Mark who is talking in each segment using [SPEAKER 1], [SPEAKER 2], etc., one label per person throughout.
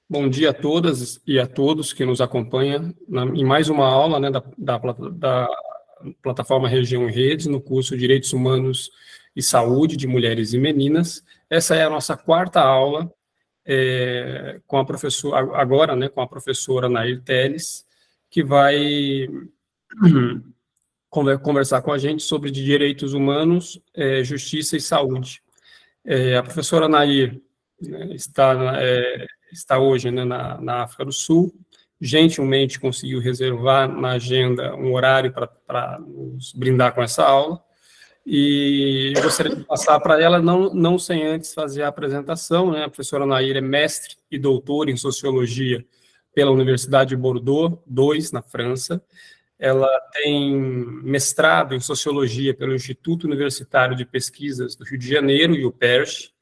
[SPEAKER 1] Bom dia a todas e a todos que nos acompanham em mais uma aula, né, da plataforma Região em Redes, no curso Direitos Humanos e Saúde de Mulheres e Meninas. Essa é a nossa quarta aula com a professora, agora, né, com a professora Nair Teles, que vai conversar com a gente sobre direitos humanos, justiça e saúde. A professora Nair, né, está hoje, né, na África do Sul, gentilmente conseguiu reservar na agenda um horário para nos brindar com essa aula, e eu gostaria de passar para ela, não sem antes fazer a apresentação, né? A professora Nair é mestre e doutora em Sociologia pela Universidade de Bordeaux, 2, na França. Ela tem mestrado em Sociologia pelo Instituto Universitário de Pesquisas do Rio de Janeiro, e o UPERJ,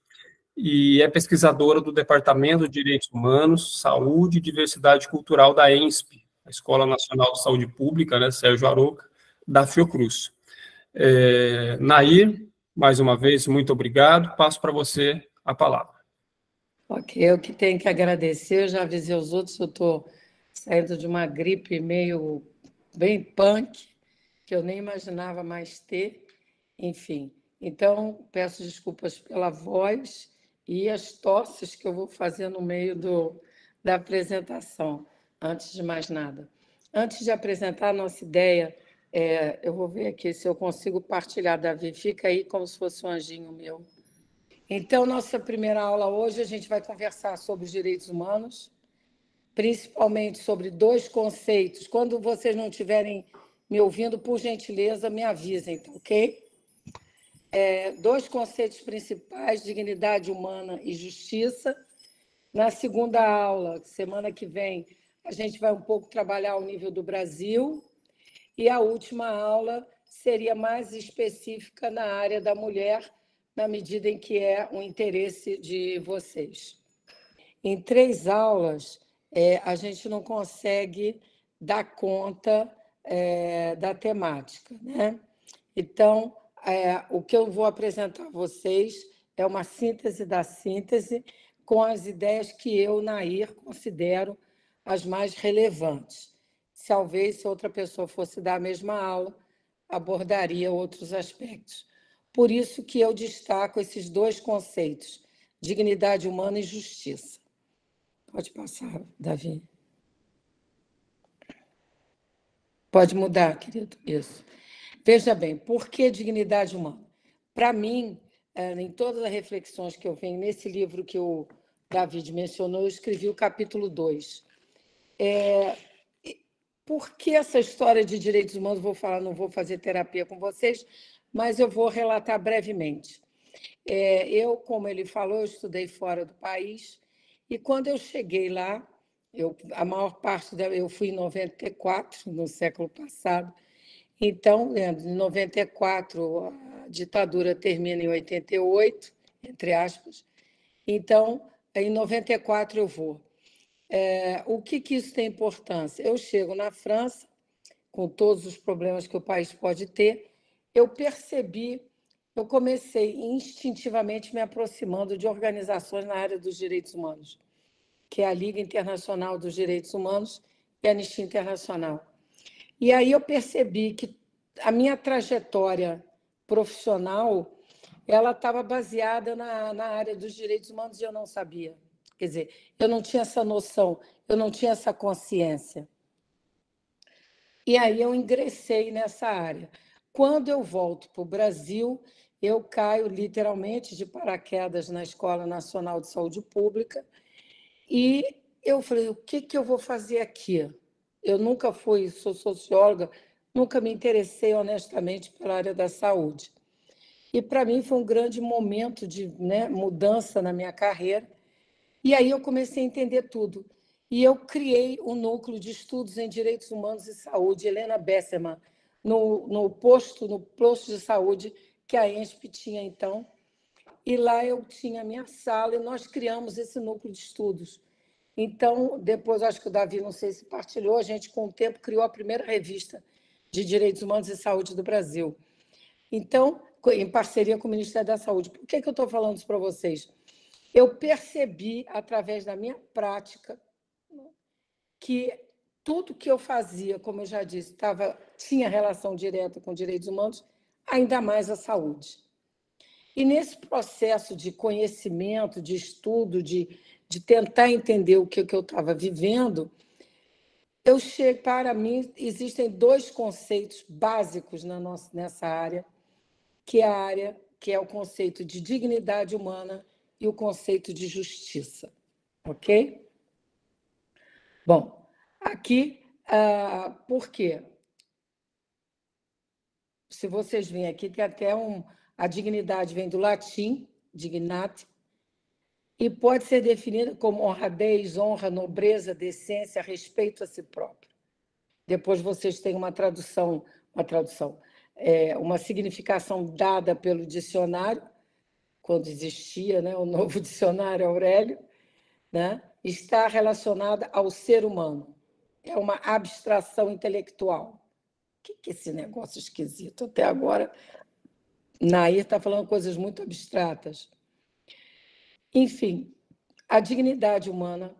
[SPEAKER 1] e é pesquisadora do Departamento de Direitos Humanos, Saúde e Diversidade Cultural da ENSP, a Escola Nacional de Saúde Pública, né, Sérgio Arouca, da Fiocruz. Nair, mais uma vez, muito obrigado. Passo para você a palavra.
[SPEAKER 2] Ok, eu que tenho que agradecer. Eu já avisei os outros, eu estou saindo de uma gripe meio bem punk, que eu nem imaginava mais ter. Enfim, então peço desculpas pela voz e as tosses que eu vou fazer no meio da apresentação, antes de mais nada. Antes de apresentar a nossa ideia, eu vou ver aqui se eu consigo partilhar, Davi. Fica aí como se fosse um anjinho meu. Então, nossa primeira aula hoje, a gente vai conversar sobre os direitos humanos, principalmente sobre dois conceitos. Quando vocês não estiverem me ouvindo, por gentileza, me avisem, tá ok? Dois conceitos principais, dignidade humana e justiça. Na segunda aula, semana que vem, a gente vai um pouco trabalhar o nível do Brasil, e a última aula seria mais específica na área da mulher, na medida em que é o interesse de vocês. Em 3 aulas, a gente não consegue dar conta da temática, né? Então, o que eu vou apresentar a vocês é uma síntese da síntese com as ideias que eu, Nair, considero as mais relevantes. Talvez, se outra pessoa fosse dar a mesma aula, abordaria outros aspectos. Por isso que eu destaco esses dois conceitos, dignidade humana e justiça. Pode passar, Davi. Pode mudar, querido. Isso. Veja bem, por que dignidade humana? Para mim, em todas as reflexões que eu venho, nesse livro que o David mencionou, eu escrevi o capítulo 2. Por que essa história de direitos humanos? Vou falar, não vou fazer terapia com vocês, mas eu vou relatar brevemente. Eu, como ele falou, eu estudei fora do país, e quando eu cheguei lá, a maior parte eu fui em 94, no século passado. Então, em 94, a ditadura termina em 88, entre aspas. Então, em 94 eu vou. O que isso tem importância? Eu chego na França, com todos os problemas que o país pode ter, eu comecei instintivamente me aproximando de organizações na área dos direitos humanos, que é a Liga Internacional dos Direitos Humanos e a Anistia Internacional. E aí eu percebi que a minha trajetória profissional ela estava baseada na área dos direitos humanos e eu não sabia. Quer dizer, eu não tinha essa noção, eu não tinha essa consciência. E aí eu ingressei nessa área. Quando eu volto para o Brasil, eu caio literalmente de paraquedas na Escola Nacional de Saúde Pública e eu falei, o que eu vou fazer aqui? Eu nunca sou socióloga, nunca me interessei honestamente pela área da saúde. E para mim foi um grande momento de mudança na minha carreira. E aí eu comecei a entender tudo. E eu criei um núcleo de estudos em direitos humanos e saúde, Helena Bessermann, no posto de saúde que a ENSP tinha então. E lá eu tinha a minha sala e nós criamos esse núcleo de estudos. Então, depois, acho que o Davi, não sei se partilhou, a gente, com o tempo, criou a primeira revista de Direitos Humanos e Saúde do Brasil. Então, em parceria com o Ministério da Saúde. Por que eu estou falando isso para vocês? eu percebi, através da minha prática, que tudo que eu fazia, como eu já disse, tinha relação direta com direitos humanos, ainda mais a saúde. E nesse processo de conhecimento, de estudo, de tentar entender o que eu estava vivendo, para mim, existem dois conceitos básicos nessa área, que é o conceito de dignidade humana e o conceito de justiça. Ok? Bom, aqui, por quê? Se vocês veem aqui, tem até a dignidade vem do latim, dignate, e pode ser definida como honradez, honra, nobreza, decência, respeito a si próprio. Depois vocês têm uma significação dada pelo dicionário, quando existia, né, o novo dicionário Aurélio, né, está relacionada ao ser humano. É uma abstração intelectual. O que é esse negócio esquisito? Até agora, Nair está falando coisas muito abstratas. Enfim, a dignidade humana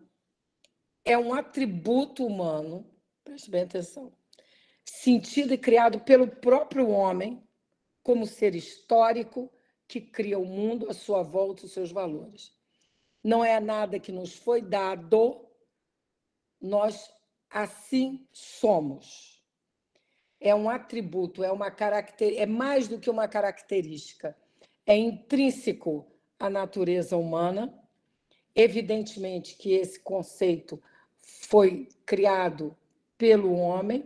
[SPEAKER 2] é um atributo humano, preste bem atenção, sentido e criado pelo próprio homem como ser histórico que cria o mundo à sua volta e os seus valores. Não é nada que nos foi dado, nós assim somos. É um atributo, é mais do que uma característica, é intrínseco à natureza humana. Evidentemente que esse conceito foi criado pelo homem,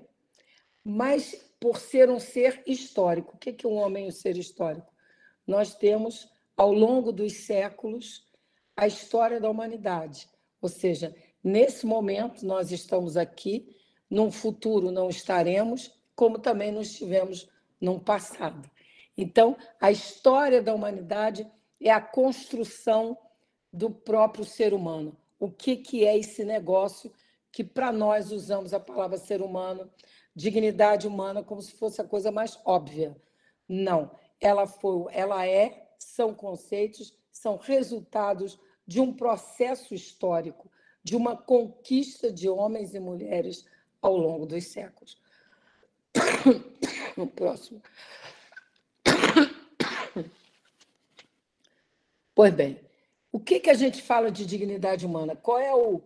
[SPEAKER 2] mas por ser um ser histórico. O que é um homem e um ser histórico? Nós temos, ao longo dos séculos, a história da humanidade. Ou seja, nesse momento nós estamos aqui, num futuro não estaremos, como também não estivemos num passado. Então, a história da humanidade é a construção do próprio ser humano. O que é esse negócio que, para nós, usamos a palavra ser humano, dignidade humana, como se fosse a coisa mais óbvia. Não, são conceitos, são resultados de um processo histórico, de uma conquista de homens e mulheres ao longo dos séculos. No próximo. Pois bem, o que a gente fala de dignidade humana? Qual é o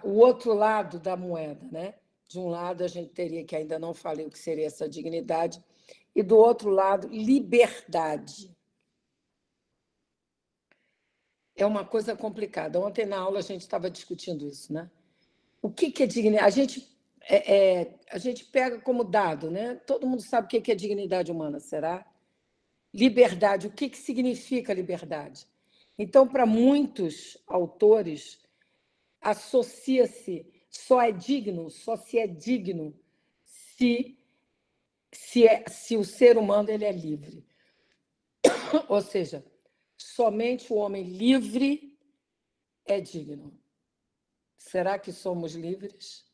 [SPEAKER 2] outro lado da moeda, né? De um lado, a gente teria, que ainda não falei o que seria essa dignidade, e do outro lado, liberdade. É uma coisa complicada. Ontem, na aula, a gente estava discutindo isso, né? O que é dignidade? A gente pega como dado, né? Todo mundo sabe o que é dignidade humana, será? Liberdade, o que significa liberdade? Então, para muitos autores, associa-se, só se é digno se o ser humano ele é livre. Ou seja, somente o homem livre é digno. Será que somos livres?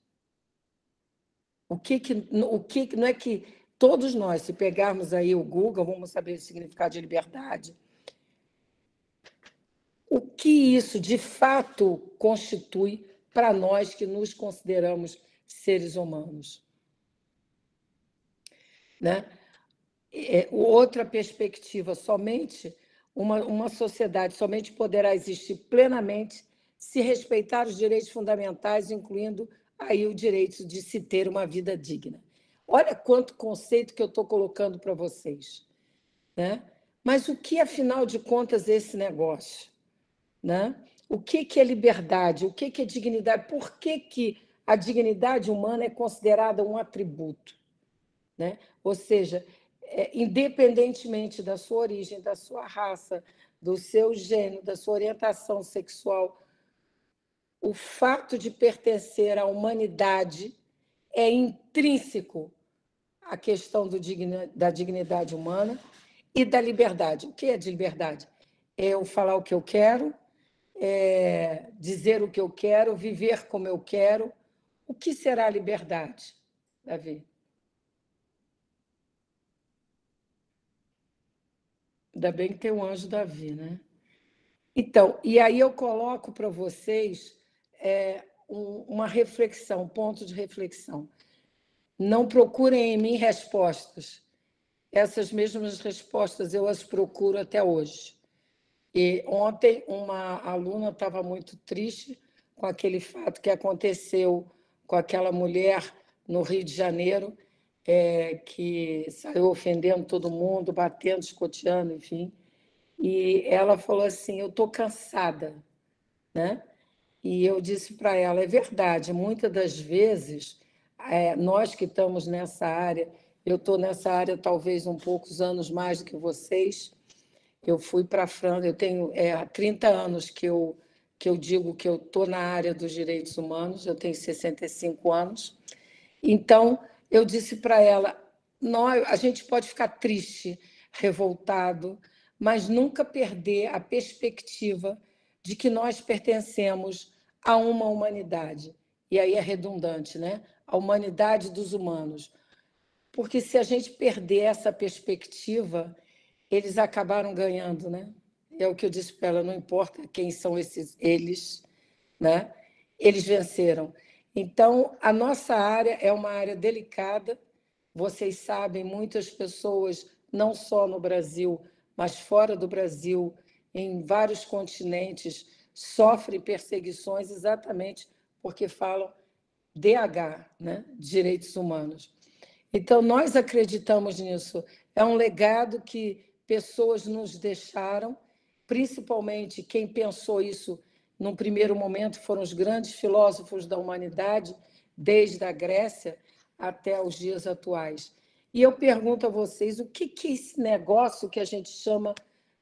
[SPEAKER 2] Não é que todos nós, se pegarmos aí o Google, vamos saber o significado de liberdade. O que isso, de fato, constitui para nós que nos consideramos seres humanos? Né? Outra perspectiva, somente uma sociedade somente poderá existir plenamente se respeitar os direitos fundamentais, incluindo aí o direito de se ter uma vida digna. Olha quanto conceito que eu estou colocando para vocês. Né? Mas o que, afinal de contas, é esse negócio? Né? O que é liberdade? O que é dignidade? Por que a dignidade humana é considerada um atributo? Né? Ou seja, independentemente da sua origem, da sua raça, do seu gênero, da sua orientação sexual, o fato de pertencer à humanidade é intrínseco à questão da dignidade humana e da liberdade. O que é de liberdade? É eu falar o que eu quero, dizer o que eu quero, viver como eu quero. O que será a liberdade, Davi? Ainda bem que tem o anjo Davi, né? Então, e aí eu coloco para vocês uma reflexão, ponto de reflexão. Não procurem em mim respostas. Essas mesmas respostas eu as procuro até hoje. E ontem uma aluna estava muito triste com aquele fato que aconteceu com aquela mulher no Rio de Janeiro, que saiu ofendendo todo mundo, batendo, escoteando, enfim. E ela falou assim: eu estou cansada, né? E eu disse para ela: é verdade, muitas das vezes, nós que estamos nessa área, eu estou nessa área talvez poucos anos mais do que vocês. Eu fui para a França, eu tenho há 30 anos que eu digo que eu estou na área dos direitos humanos, eu tenho 65 anos. Então, eu disse para ela: a gente pode ficar triste, revoltado, mas nunca perder a perspectiva de que nós pertencemos a uma humanidade. E aí é redundante, né? A humanidade dos humanos. Porque se a gente perder essa perspectiva, eles acabaram ganhando, né? É o que eu disse para ela: não importa quem são esses eles, né? Eles venceram. Então, a nossa área é uma área delicada. Vocês sabem, muitas pessoas, não só no Brasil, mas fora do Brasil, em vários continentes, sofrem perseguições exatamente porque falam DH, né? Direitos humanos. Então, nós acreditamos nisso. É um legado que pessoas nos deixaram, principalmente quem pensou isso num primeiro momento foram os grandes filósofos da humanidade, desde a Grécia até os dias atuais. E eu pergunto a vocês, o que é esse negócio que a gente chama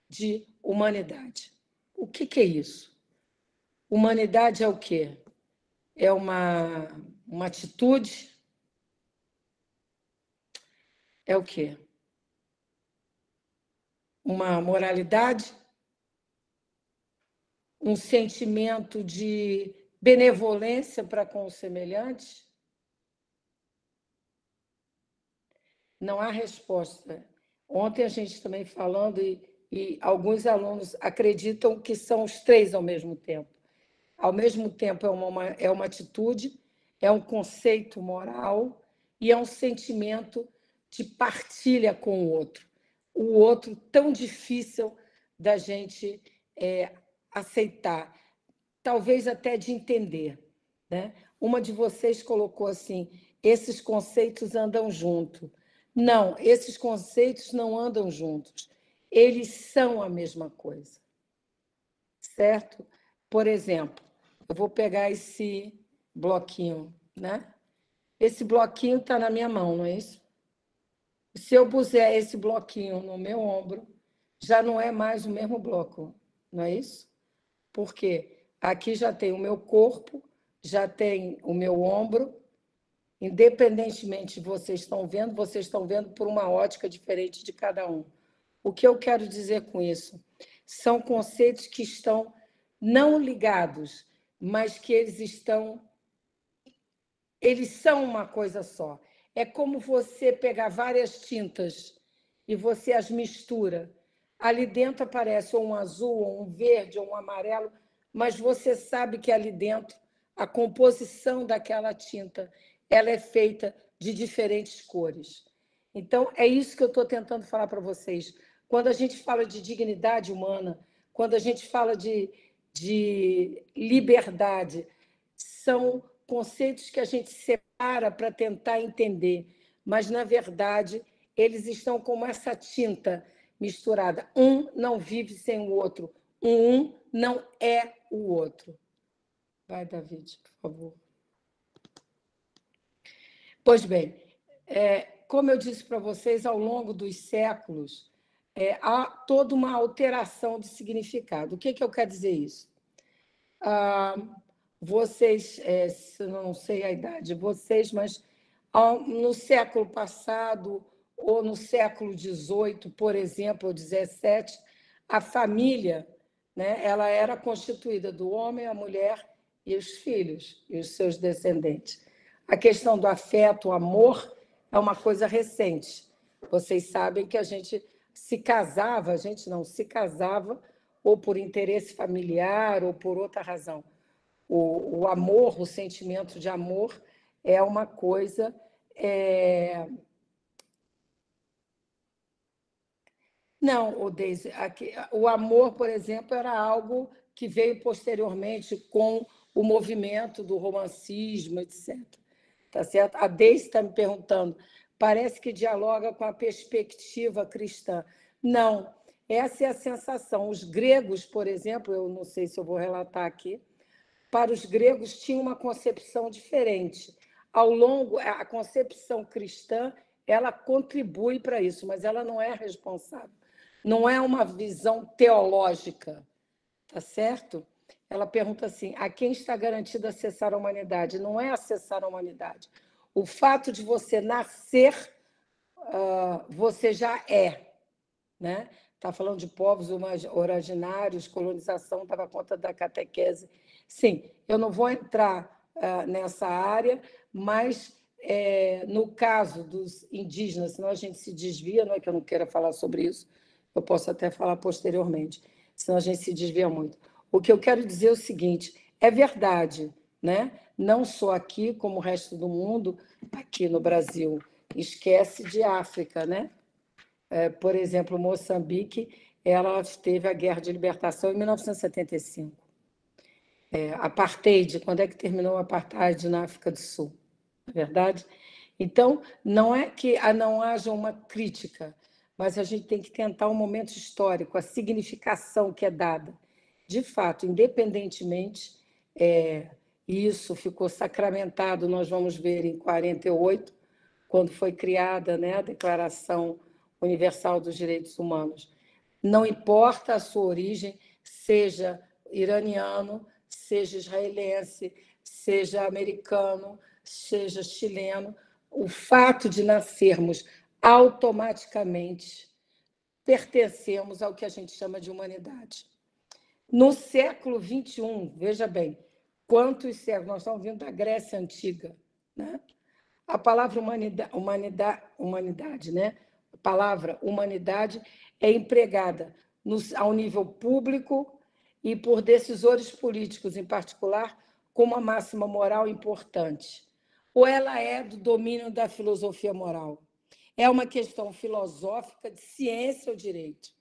[SPEAKER 2] de humanidade? O que é isso? Humanidade é o quê? É uma atitude? É o quê? Uma moralidade? Um sentimento de benevolência para com o semelhante? Não há resposta. Ontem a gente também falando, e alguns alunos acreditam que são os três ao mesmo tempo. Ao mesmo tempo, é uma atitude, é um conceito moral e é um sentimento de partilha com o outro. O outro tão difícil da gente aceitar, talvez até de entender, né? Uma de vocês colocou assim: esses conceitos andam juntos. Não, esses conceitos não andam juntos. Eles são a mesma coisa, certo? Por exemplo, eu vou pegar esse bloquinho, né? Esse bloquinho está na minha mão, não é isso? Se eu puser esse bloquinho no meu ombro, já não é mais o mesmo bloco, não é isso? Por quê? Aqui já tem o meu corpo, já tem o meu ombro. Independentemente de vocês estão vendo por uma ótica diferente de cada um. O que eu quero dizer com isso? São conceitos que estão não ligados, mas que eles são uma coisa só. É como você pegar várias tintas e você as mistura. Ali dentro aparece ou um azul, ou um verde, ou um amarelo, mas você sabe que ali dentro a composição daquela tinta ela é feita de diferentes cores. Então, é isso que eu estou tentando falar para vocês. Quando a gente fala de dignidade humana, quando a gente fala de liberdade, são conceitos que a gente separa para tentar entender, mas, na verdade, eles estão como essa tinta misturada. Um não vive sem o outro, um não é o outro. Vai, David, por favor. Pois bem, como eu disse para vocês, ao longo dos séculos, há toda uma alteração de significado. O que eu quero dizer isso? Vocês, não sei a idade de vocês, mas no século passado ou no século XVIII, por exemplo, ou XVII, a família, né, ela era constituída do homem, a mulher e os filhos e os seus descendentes. A questão do afeto, o amor, é uma coisa recente. Vocês sabem que a gente se casava, se casava ou por interesse familiar, ou por outra razão. O amor, o sentimento de amor é uma coisa... Não, Deise, o amor, por exemplo, era algo que veio posteriormente com o movimento do romancismo, etc. Tá certo? A Deise está me perguntando, parece que dialoga com a perspectiva cristã. Não, essa é a sensação. Os gregos, por exemplo, eu não sei se eu vou relatar aqui, para os gregos tinha uma concepção diferente. Ao longo, a concepção cristã, ela contribui para isso, mas ela não é responsável. Não é uma visão teológica, tá certo? Ela pergunta assim, a quem está garantido acessar a humanidade? Não é acessar a humanidade. O fato de você nascer, você já é, né? Está falando de povos originários, colonização, estava conta da catequese. Sim, eu não vou entrar nessa área, mas no caso dos indígenas, senão a gente se desvia, não é que eu não queira falar sobre isso, eu posso até falar posteriormente, senão a gente se desvia muito. O que eu quero dizer é o seguinte, é verdade, né? Não só aqui, como o resto do mundo, aqui no Brasil, esquece de África, né? Por exemplo, Moçambique, ela teve a Guerra de Libertação em 1975. Apartheid, quando é que terminou o apartheid na África do Sul? Não é verdade? Então, não é que não haja uma crítica, mas a gente tem que tentar um momento histórico, a significação que é dada. De fato, independentemente, isso ficou sacramentado, nós vamos ver em 48, quando foi criada, né, a Declaração Universal dos Direitos Humanos. Não importa a sua origem, seja iraniano, seja israelense, seja americano, seja chileno, o fato de nascermos automaticamente pertencemos ao que a gente chama de humanidade. No século XXI, veja bem, quantos séculos, nós estamos vindo da Grécia Antiga, né? A palavra humanidade, né? A palavra humanidade é empregada ao nível público e por decisores políticos, em particular, como uma máxima moral importante. Ou ela é do domínio da filosofia moral? É uma questão filosófica de ciência ou direito?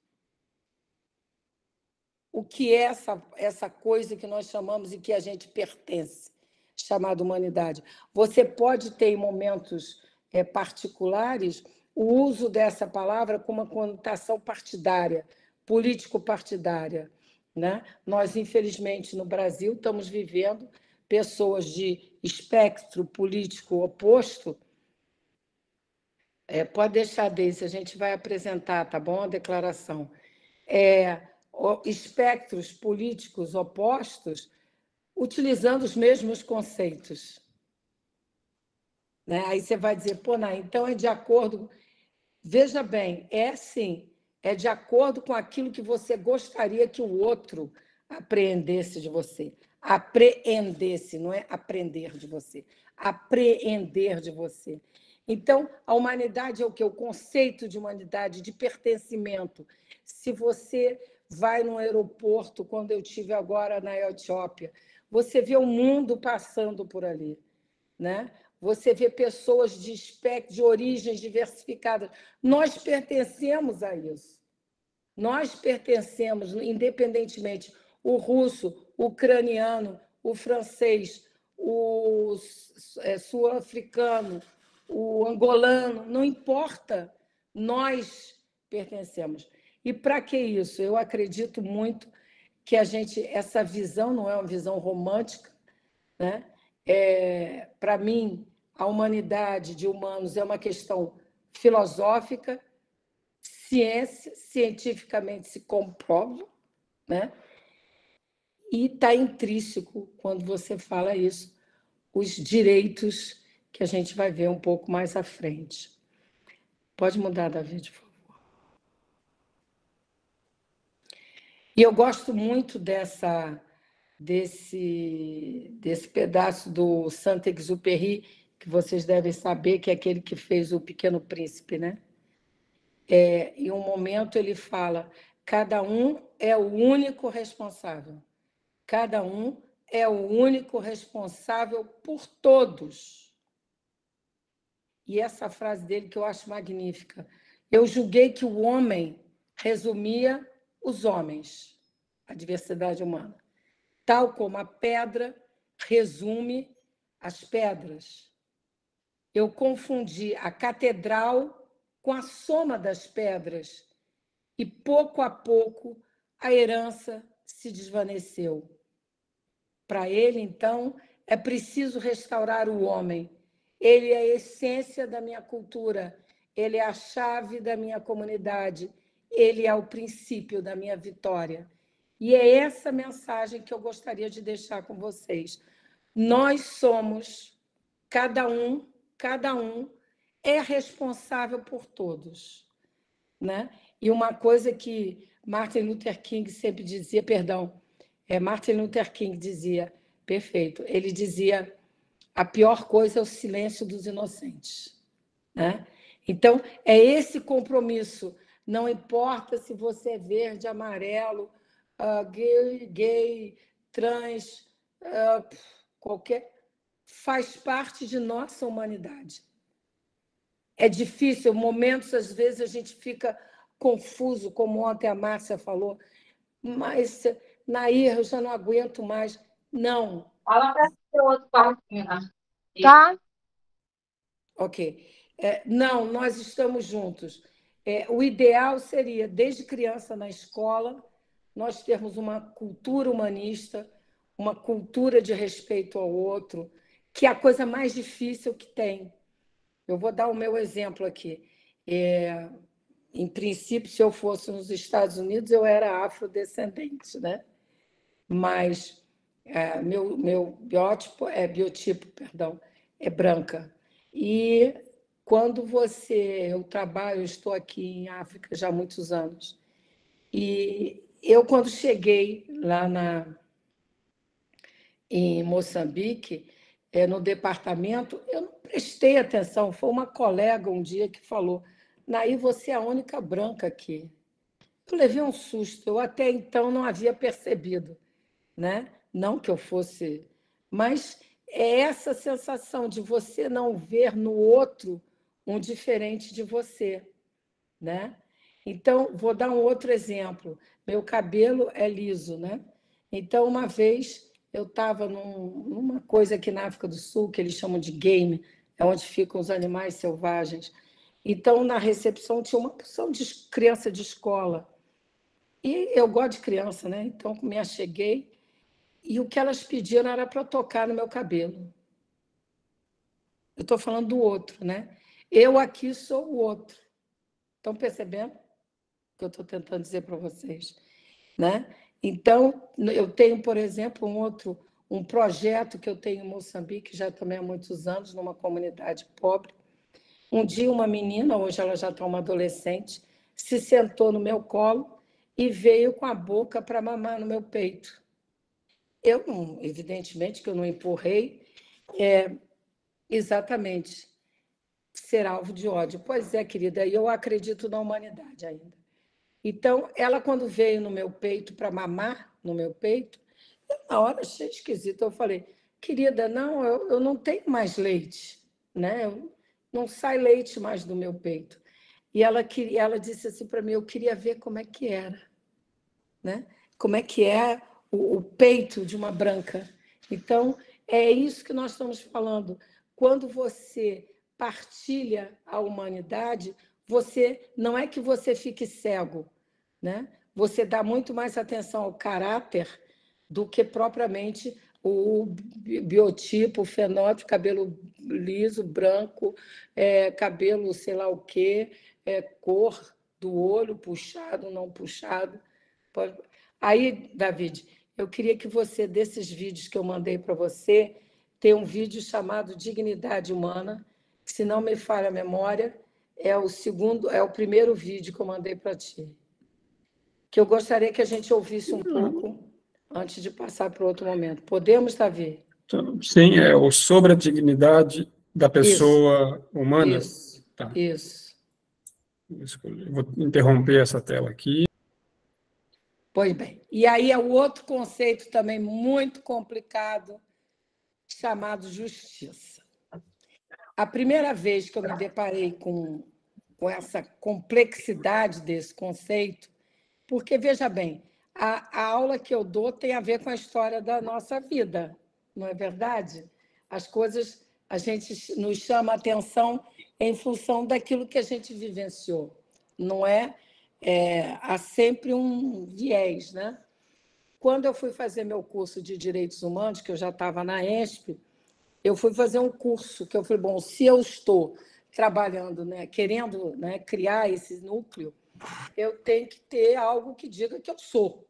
[SPEAKER 2] O que é essa coisa que nós chamamos e que a gente pertence, chamada humanidade? Você pode ter, em momentos particulares, o uso dessa palavra com uma conotação partidária, político-partidária, né? Nós, infelizmente, no Brasil, estamos vivendo pessoas de espectro político oposto. Pode deixar, Deise, a gente vai apresentar, tá bom? A declaração. Espectros políticos opostos utilizando os mesmos conceitos. Né? Aí você vai dizer, pô, não, então é de acordo... Veja bem, sim, é de acordo com aquilo que você gostaria que o outro apreendesse de você. Apreendesse, não é aprender de você. Apreender de você. Então, a humanidade é o quê? O conceito de humanidade, de pertencimento. Se você vai no aeroporto, quando eu estive agora na Etiópia, você vê o mundo passando por ali, né? Você vê pessoas de espectro, de origens diversificadas. Nós pertencemos a isso. Nós pertencemos, independentemente, o russo, o ucraniano, o francês, o sul-africano, o angolano, não importa, nós pertencemos. E para que isso? Eu acredito muito que essa visão não é uma visão romântica, né? Para mim, a humanidade de humanos é uma questão filosófica, cientificamente se comprova, né? E está intrínseco, quando você fala isso, os direitos que a gente vai ver um pouco mais à frente. Pode mudar, David, por favor. E eu gosto muito desse pedaço do Saint-Exupéry, que vocês devem saber, que é aquele que fez o Pequeno Príncipe, né? Em um momento ele fala, Cada um é o único responsável. Cada um é o único responsável por todos. E essa frase dele que eu acho magnífica. Eu julguei que o homem resumia os homens, a diversidade humana, tal como a pedra resume as pedras. Eu confundi a catedral com a soma das pedras e, pouco a pouco, a herança se desvaneceu. Para ele, então, é preciso restaurar o homem. Ele é a essência da minha cultura, ele é a chave da minha comunidade, ele é o princípio da minha vitória. E é essa mensagem que eu gostaria de deixar com vocês. Nós somos, cada um é responsável por todos, né? E uma coisa que Martin Luther King sempre dizia, Martin Luther King dizia, perfeito, ele dizia, a pior coisa é o silêncio dos inocentes, né? Então, é esse compromisso, não importa se você é verde, amarelo, gay, trans, qualquer, faz parte de nossa humanidade. É difícil, momentos, às vezes, a gente fica confuso, como ontem a Márcia falou, mas, Nair, eu já não aguento mais. Não.
[SPEAKER 3] Fala para o outro quartinho, tá?
[SPEAKER 2] Ok. Não, nós estamos juntos. O ideal seria, desde criança na escola, nós termos uma cultura humanista, uma cultura de respeito ao outro, que é a coisa mais difícil que tem. Eu vou dar o meu exemplo aqui. Em princípio, se eu fosse nos Estados Unidos, eu era afrodescendente, né? Mas meu biotipo é branca. E quando eu estou aqui em África já há muitos anos, e eu, quando cheguei lá em Moçambique, no departamento, eu não prestei atenção, foi uma colega um dia que falou, Naí, você é a única branca aqui. Eu levei um susto, eu até então não havia percebido, né? Não que eu fosse, mas é essa sensação de você não ver no outro um diferente de você, né? Então, vou dar um outro exemplo. Meu cabelo é liso, né? Então, uma vez eu estava numa coisa aqui na África do Sul, que eles chamam de game, é onde ficam os animais selvagens. Então, na recepção, tinha uma porção de criança de escola. E eu gosto de criança, né? Então, me acheguei e o que elas pediram era para eu tocar no meu cabelo. Eu estou falando do outro, né? Eu aqui sou o outro. Estão percebendo o que eu estou tentando dizer para vocês, né? Então, eu tenho, por exemplo, um projeto que eu tenho em Moçambique, já também há muitos anos, numa comunidade pobre. Um dia, uma menina, hoje ela já está uma adolescente, se sentou no meu colo e veio com a boca para mamar no meu peito. Eu, evidentemente, que eu não empurrei, exatamente, ser alvo de ódio. Pois é, querida, eu acredito na humanidade ainda. Então, ela, quando veio no meu peito para mamar no meu peito, eu, na hora, achei esquisito. Eu falei, querida, não, eu não tenho mais leite, né? Não sai leite mais do meu peito. E ela disse assim para mim, eu queria ver como é que era, né? Como é que é o peito de uma branca. Então, é isso que nós estamos falando. Quando você partilha a humanidade, não é que você fique cego, né? Você dá muito mais atenção ao caráter do que propriamente o biotipo, o fenótipo, cabelo liso, branco, cabelo sei lá o quê, cor do olho, puxado, não puxado. Aí, David, eu queria que você, desses vídeos que eu mandei para você, tem um vídeo chamado Dignidade Humana, que, se não me falha a memória, é o primeiro vídeo que eu mandei para ti, que eu gostaria que a gente ouvisse um pouco antes de passar para outro momento. Podemos, Davi?
[SPEAKER 1] Sim, o sobre a dignidade da pessoa humana.
[SPEAKER 2] Isso,
[SPEAKER 1] tá.
[SPEAKER 2] Isso.
[SPEAKER 1] Eu vou interromper essa tela aqui.
[SPEAKER 2] Pois bem. E aí é o outro conceito também muito complicado, chamado justiça. A primeira vez que eu me deparei com essa complexidade desse conceito, porque, veja bem, a aula que eu dou tem a ver com a história da nossa vida, não é verdade? As coisas, a gente nos chama a atenção em função daquilo que a gente vivenciou, não é? Há sempre um viés, né? Quando eu fui fazer meu curso de Direitos Humanos, que eu já estava na ESP, eu fui fazer um curso que eu falei, bom, se eu estou trabalhando, né, querendo, né, criar esse núcleo, eu tenho que ter algo que diga que eu sou.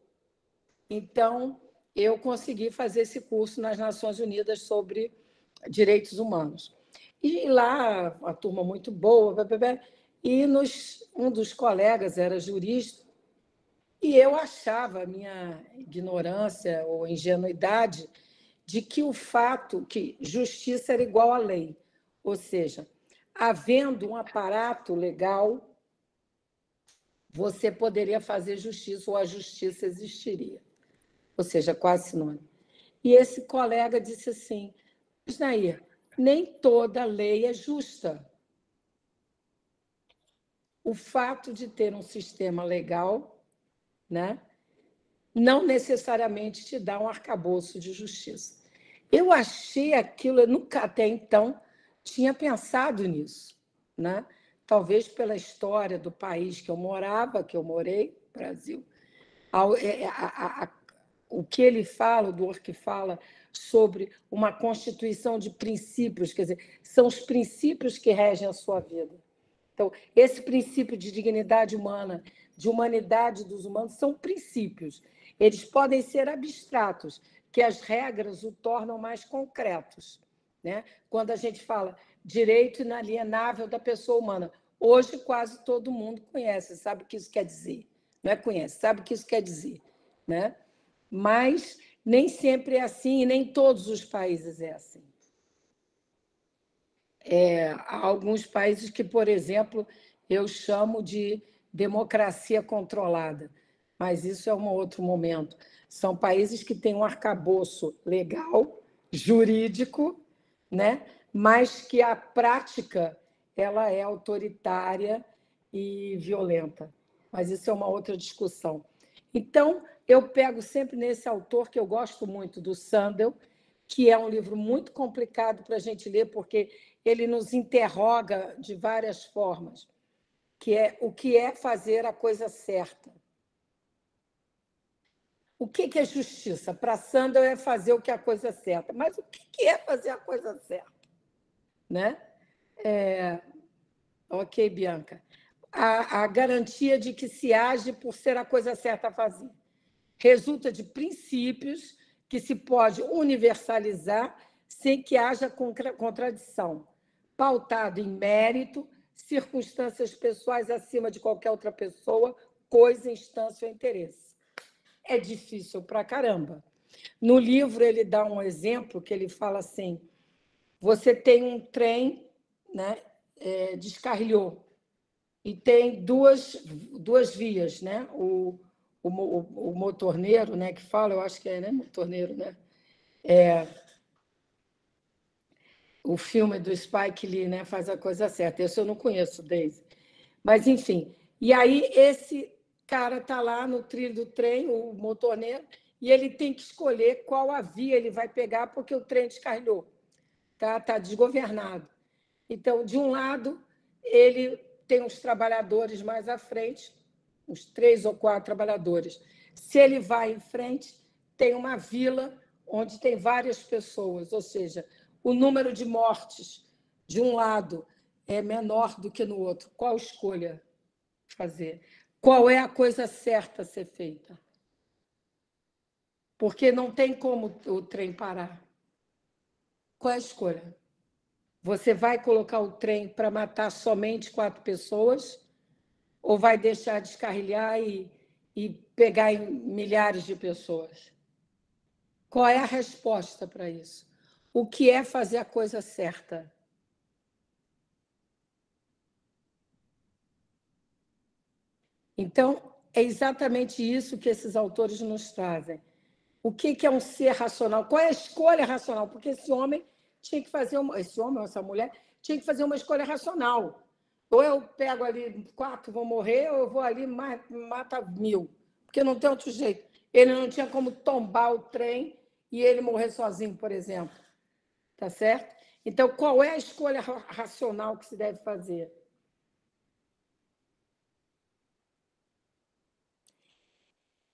[SPEAKER 2] Então, eu consegui fazer esse curso nas Nações Unidas sobre direitos humanos. E lá, uma turma muito boa, e um dos colegas era jurista, e eu achava, a minha ignorância ou ingenuidade, de que o fato que justiça era igual à lei, ou seja, havendo um aparato legal, você poderia fazer justiça ou a justiça existiria, ou seja, quase sinônimo. E esse colega disse assim, Nair, nem toda lei é justa. O fato de ter um sistema legal, né, não necessariamente te dá um arcabouço de justiça. Eu achei aquilo, eu nunca até então tinha pensado nisso, né? Talvez pela história do país que eu morava, que eu morei, Brasil. O que ele fala, o Dor que fala sobre uma constituição de princípios, quer dizer, são os princípios que regem a sua vida. Então, esse princípio de dignidade humana, de humanidade dos humanos, são princípios. Eles podem ser abstratos, que as regras o tornam mais concretos, né? Quando a gente fala direito inalienável da pessoa humana, hoje quase todo mundo conhece, sabe o que isso quer dizer. Não é conhece, sabe o que isso quer dizer, né? Mas nem sempre é assim, e nem todos os países é assim. Há alguns países que, por exemplo, eu chamo de democracia controlada, mas isso é um outro momento. São países que têm um arcabouço legal, jurídico, né? Mas que a prática ela é autoritária e violenta. Mas isso é uma outra discussão. Então, eu pego sempre nesse autor que eu gosto muito, do Sandel, que é um livro muito complicado para a gente ler, porque ele nos interroga de várias formas, que é o que é fazer a coisa certa. O que é justiça? Para Sandel é fazer o que é a coisa certa. Mas o que é fazer a coisa certa? Né? Ok, Bianca. A garantia de que se age por ser a coisa certa a fazer. Resulta de princípios que se pode universalizar sem que haja contradição, pautado em mérito, circunstâncias pessoais acima de qualquer outra pessoa, coisa, instância ou interesse. É difícil pra caramba. No livro, ele dá um exemplo que ele fala assim, você tem um trem, né, descarrilhou, e tem duas vias, né? O motorneiro, né, que fala, eu acho que é, né, motorneiro, né? O filme do Spike Lee, né, faz a coisa certa. Esse eu não conheço, Daisy. Mas, enfim. E aí, esse cara está lá no trilho do trem, o motorneiro, e ele tem que escolher qual a via ele vai pegar, porque o trem descarrilhou. Tá desgovernado. Então, de um lado, ele tem os trabalhadores mais à frente, uns 3 ou 4 trabalhadores. Se ele vai em frente, tem uma vila onde tem várias pessoas, ou seja, o número de mortes de um lado é menor do que no outro. Qual escolha fazer? Qual é a coisa certa a ser feita? Porque não tem como o trem parar. Qual é a escolha? Você vai colocar o trem para matar somente 4 pessoas ou vai deixar descarrilhar e pegar em milhares de pessoas? Qual é a resposta para isso? O que é fazer a coisa certa? Então, é exatamente isso que esses autores nos trazem. O que é um ser racional? Qual é a escolha racional? Porque esse homem tinha que fazer esse homem ou essa mulher tinha que fazer uma escolha racional. Ou eu pego ali 4, vou morrer, ou eu vou ali mata 1000. Porque não tem outro jeito. Ele não tinha como tombar o trem e ele morrer sozinho, por exemplo. Tá certo? Então, qual é a escolha racional que se deve fazer?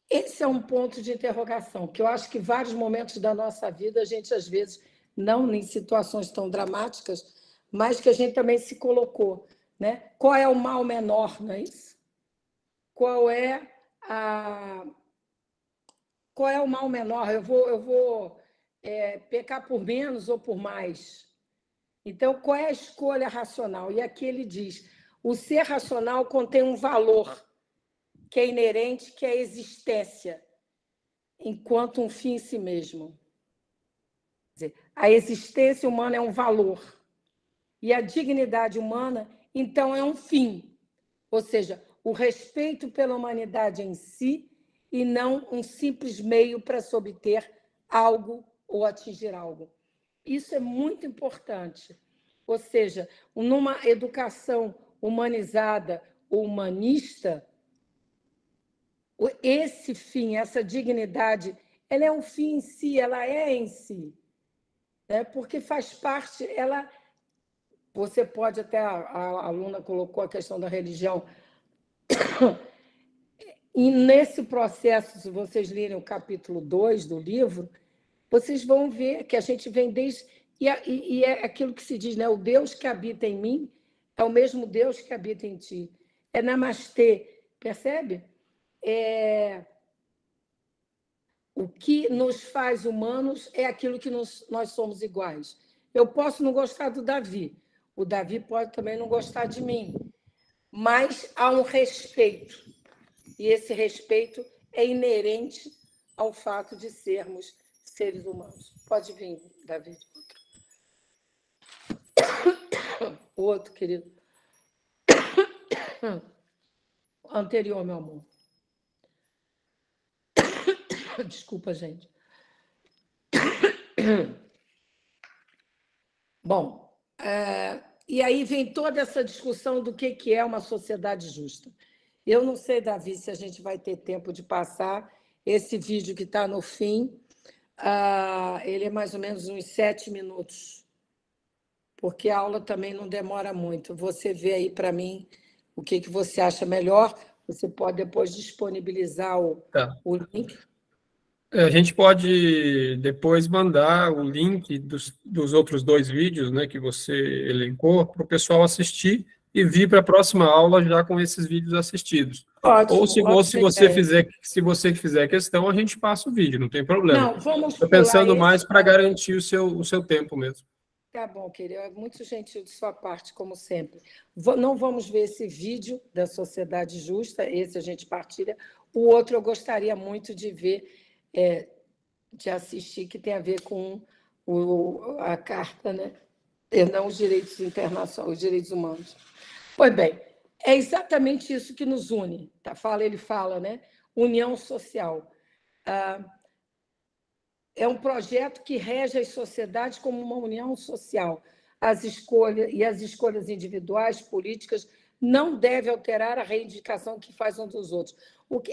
[SPEAKER 2] Esse é um ponto de interrogação, que eu acho que vários momentos da nossa vida, a gente, às vezes, não em situações tão dramáticas, mas que a gente também se colocou. Né? Qual é o mal menor, não é isso? Qual é o mal menor? Eu vou pecar por menos ou por mais? Então, qual é a escolha racional? E aqui ele diz, o ser racional contém um valor que é inerente, que é a existência, enquanto um fim em si mesmo. Quer dizer, a existência humana é um valor. E a dignidade humana, então, é um fim. Ou seja, o respeito pela humanidade em si e não um simples meio para se obter algo ou atingir algo. Isso é muito importante. Ou seja, numa educação humanizada ou humanista, esse fim, essa dignidade, ela é um fim em si, ela é em si. Né? Porque faz parte, você pode até, a aluna colocou a questão da religião, e nesse processo, se vocês lerem o capítulo 2 do livro, vocês vão ver que a gente vem desde... E é aquilo que se diz, né? O Deus que habita em mim é o mesmo Deus que habita em ti. É namastê, percebe? O que nos faz humanos é aquilo que nós somos iguais. Eu posso não gostar do Davi, o Davi pode também não gostar de mim, mas há um respeito, e esse respeito é inerente ao fato de sermos seres humanos. Pode vir, Davi. Outro, querido. Anterior, meu amor. Desculpa, gente. Bom, e aí vem toda essa discussão do que é uma sociedade justa. Eu não sei, Davi, se a gente vai ter tempo de passar esse vídeo que está no fim. Ele é mais ou menos uns 7 minutos, porque a aula também não demora muito. Você vê aí para mim o que você acha melhor. Você pode depois disponibilizar o link.
[SPEAKER 1] A gente pode depois mandar o link dos outros 2 vídeos, né, que você elencou, para o pessoal assistir e vir para a próxima aula já com esses vídeos assistidos.
[SPEAKER 2] Ótimo,
[SPEAKER 1] ou se você fizer questão, a gente passa o vídeo, não tem problema.
[SPEAKER 2] Não, vamos
[SPEAKER 1] Estou pensando mais para garantir o seu tempo mesmo.
[SPEAKER 2] Tá bom, querido. É muito gentil de sua parte, como sempre. Não vamos ver esse vídeo da Sociedade Justa, esse a gente partilha. O outro eu gostaria muito de ver, de assistir, que tem a ver com a Carta, né? Não os direitos internacionais, os direitos humanos. Pois bem, é exatamente isso que nos une. Tá? Ele fala, né? União social. É um projeto que rege as sociedades como uma união social. As escolhas individuais, políticas, não devem alterar a reivindicação que faz um dos outros.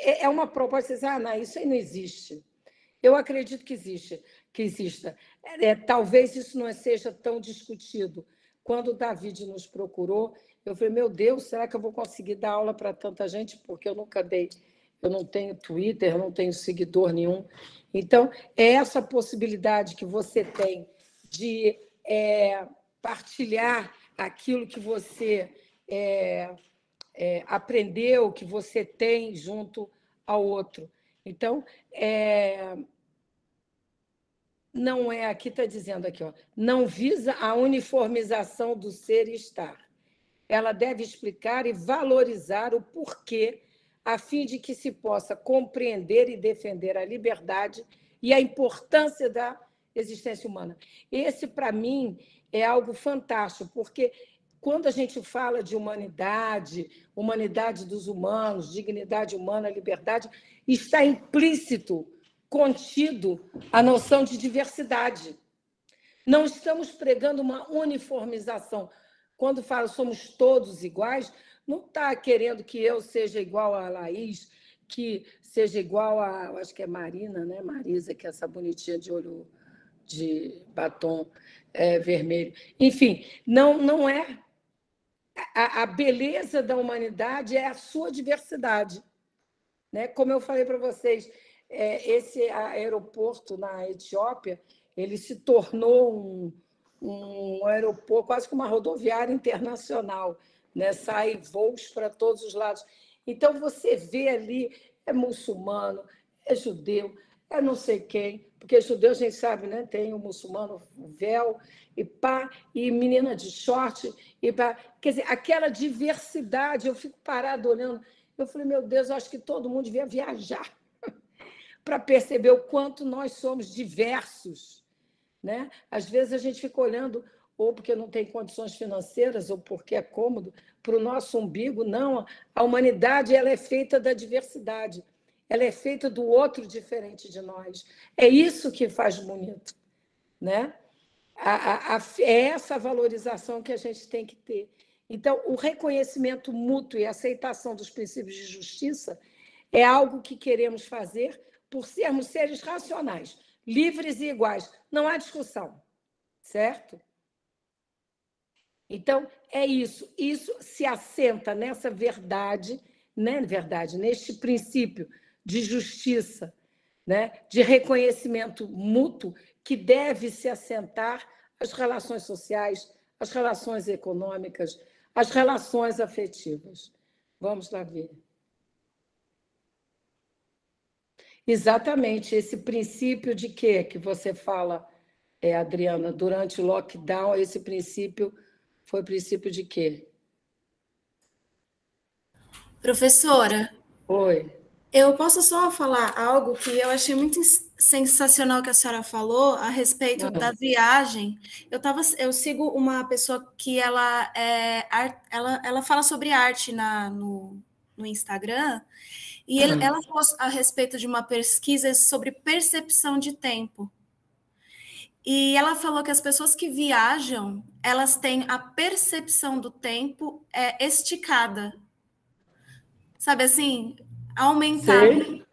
[SPEAKER 2] É uma proposta, não, isso aí não existe. Eu acredito que exista. Talvez isso não seja tão discutido. Quando o David nos procurou, eu falei, meu Deus, será que eu vou conseguir dar aula para tanta gente? Porque eu nunca dei. Eu não tenho Twitter, eu não tenho seguidor nenhum. Então, é essa possibilidade que você tem de partilhar aquilo que você aprendeu, que você tem junto ao outro. Então, não é, aqui está dizendo aqui, não visa a uniformização do ser e estar. Ela deve explicar e valorizar o porquê, a fim de que se possa compreender e defender a liberdade e a importância da existência humana. Esse, para mim, é algo fantástico, porque quando a gente fala de humanidade, humanidade dos humanos, dignidade humana, liberdade, está implícito, contido a noção de diversidade. Não estamos pregando uma uniformização. Quando falo somos todos iguais, não está querendo que eu seja igual a Laís, que seja igual a, acho que é Marina, né? Marisa, que é essa bonitinha de olho de batom vermelho. Enfim, não é. A beleza da humanidade é a sua diversidade. Né? Como eu falei para vocês, esse aeroporto na Etiópia, ele se tornou um aeroporto, quase que uma rodoviária internacional, né? Sai voos para todos os lados. Então, você vê ali, é muçulmano, é judeu, é não sei quem, porque judeu, a gente sabe, né? Tem o muçulmano, o véu, e pá, e menina de short, e pá. Quer dizer, aquela diversidade, eu fico parada olhando, eu falei, meu Deus, eu acho que todo mundo devia viajar para perceber o quanto nós somos diversos. Né? Às vezes a gente fica olhando, ou porque não tem condições financeiras, ou porque é cômodo, para o nosso umbigo. Não, a humanidade ela é feita da diversidade, ela é feita do outro diferente de nós. É isso que faz bonito. Né? É essa valorização que a gente tem que ter. Então, o reconhecimento mútuo e a aceitação dos princípios de justiça é algo que queremos fazer por sermos seres racionais, livres e iguais. Não há discussão, certo? Então, é isso. Isso se assenta nessa verdade, né? Neste princípio de justiça, né? De reconhecimento mútuo, que deve se assentar as relações sociais, as relações econômicas, as relações afetivas. Vamos lá ver. Exatamente, esse princípio de quê que você fala, Adriana, durante o lockdown, esse princípio foi princípio de quê?
[SPEAKER 4] Professora,
[SPEAKER 2] Oi.
[SPEAKER 4] eu posso só falar algo que eu achei muito sensacional que a senhora falou a respeito da viagem. Eu sigo uma pessoa que ela fala sobre arte no Instagram, e ela falou a respeito de uma pesquisa sobre percepção de tempo. E ela falou que as pessoas que viajam, elas têm a percepção do tempo esticada. Sabe assim, aumentada.
[SPEAKER 2] Sei.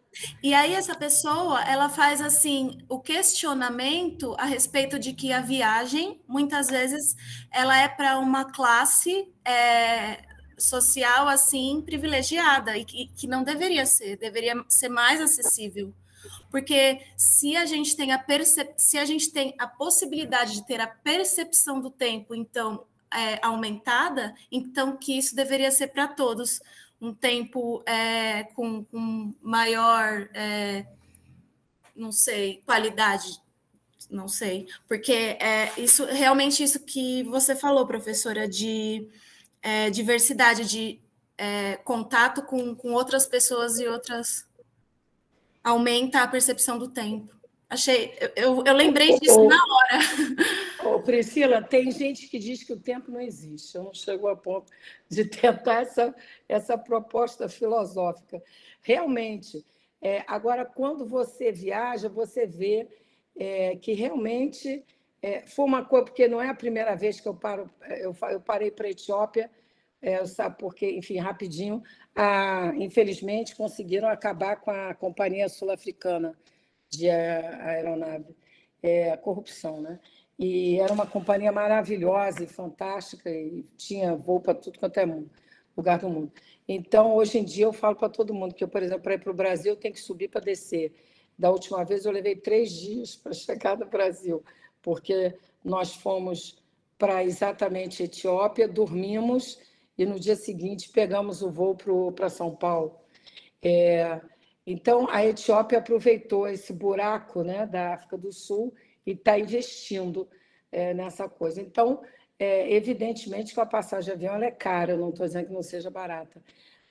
[SPEAKER 4] E aí essa pessoa, ela faz assim o questionamento a respeito de que a viagem, muitas vezes, ela é para uma classe social assim privilegiada e que não deveria ser mais acessível. Porque se a gente tem a possibilidade de ter a percepção do tempo, então, aumentada, então que isso deveria ser para todos. Um tempo com maior, não sei, qualidade, não sei. Porque realmente isso que você falou, professora, de diversidade, de contato com outras pessoas e outras... aumenta a percepção do tempo. Eu lembrei disso na hora.
[SPEAKER 2] Priscila, tem gente que diz que o tempo não existe. Eu não chego a ponto de tentar essa proposta filosófica. Realmente, agora, quando você viaja, você vê que realmente foi uma coisa, porque não é a primeira vez que eu parei para a Etiópia, sabe, porque, enfim, rapidinho, infelizmente, conseguiram acabar com a Companhia Sul-Africana de Aeronave, a corrupção, né? E era uma companhia maravilhosa e fantástica, e tinha voo para tudo quanto é lugar do mundo. Então, hoje em dia, eu falo para todo mundo que eu, por exemplo, para ir para o Brasil, eu tenho que subir para descer. Da última vez, eu levei 3 dias para chegar no Brasil, porque nós fomos para exatamente Etiópia, dormimos, e no dia seguinte pegamos o voo para São Paulo. Então, a Etiópia aproveitou esse buraco, né, da África do Sul e está investindo nessa coisa. Então, evidentemente que a passagem de avião ela é cara, eu não estou dizendo que não seja barata,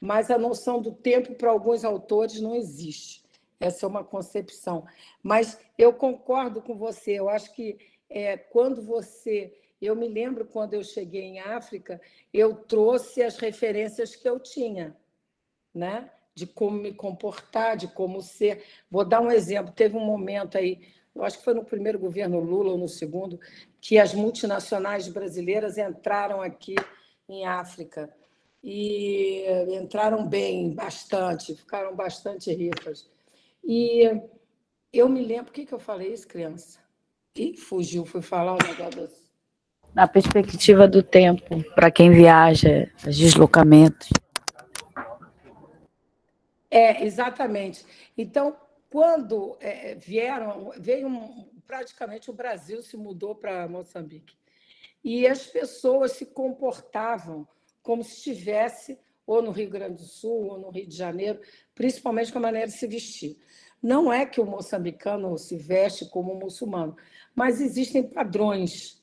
[SPEAKER 2] mas a noção do tempo, para alguns autores, não existe. Essa é uma concepção. Mas eu concordo com você, eu acho que quando você Eu me lembro, quando eu cheguei em África, eu trouxe as referências que eu tinha, né? De como me comportar, de como ser. Vou dar um exemplo. Teve um momento aí, eu acho que foi no primeiro governo Lula ou no segundo, que as multinacionais brasileiras entraram aqui em África. E entraram bem, bastante, ficaram bastante ricas. E eu me lembro, o que eu falei isso, criança? Ih, fugiu, fui falar um negócio.
[SPEAKER 5] Na perspectiva do tempo, para quem viaja, os deslocamentos.
[SPEAKER 2] Exatamente. Então, quando praticamente o Brasil se mudou para Moçambique. E as pessoas se comportavam como se estivesse ou no Rio Grande do Sul, ou no Rio de Janeiro, principalmente com a maneira de se vestir. Não é que o moçambicano se veste como um muçulmano, mas existem padrões,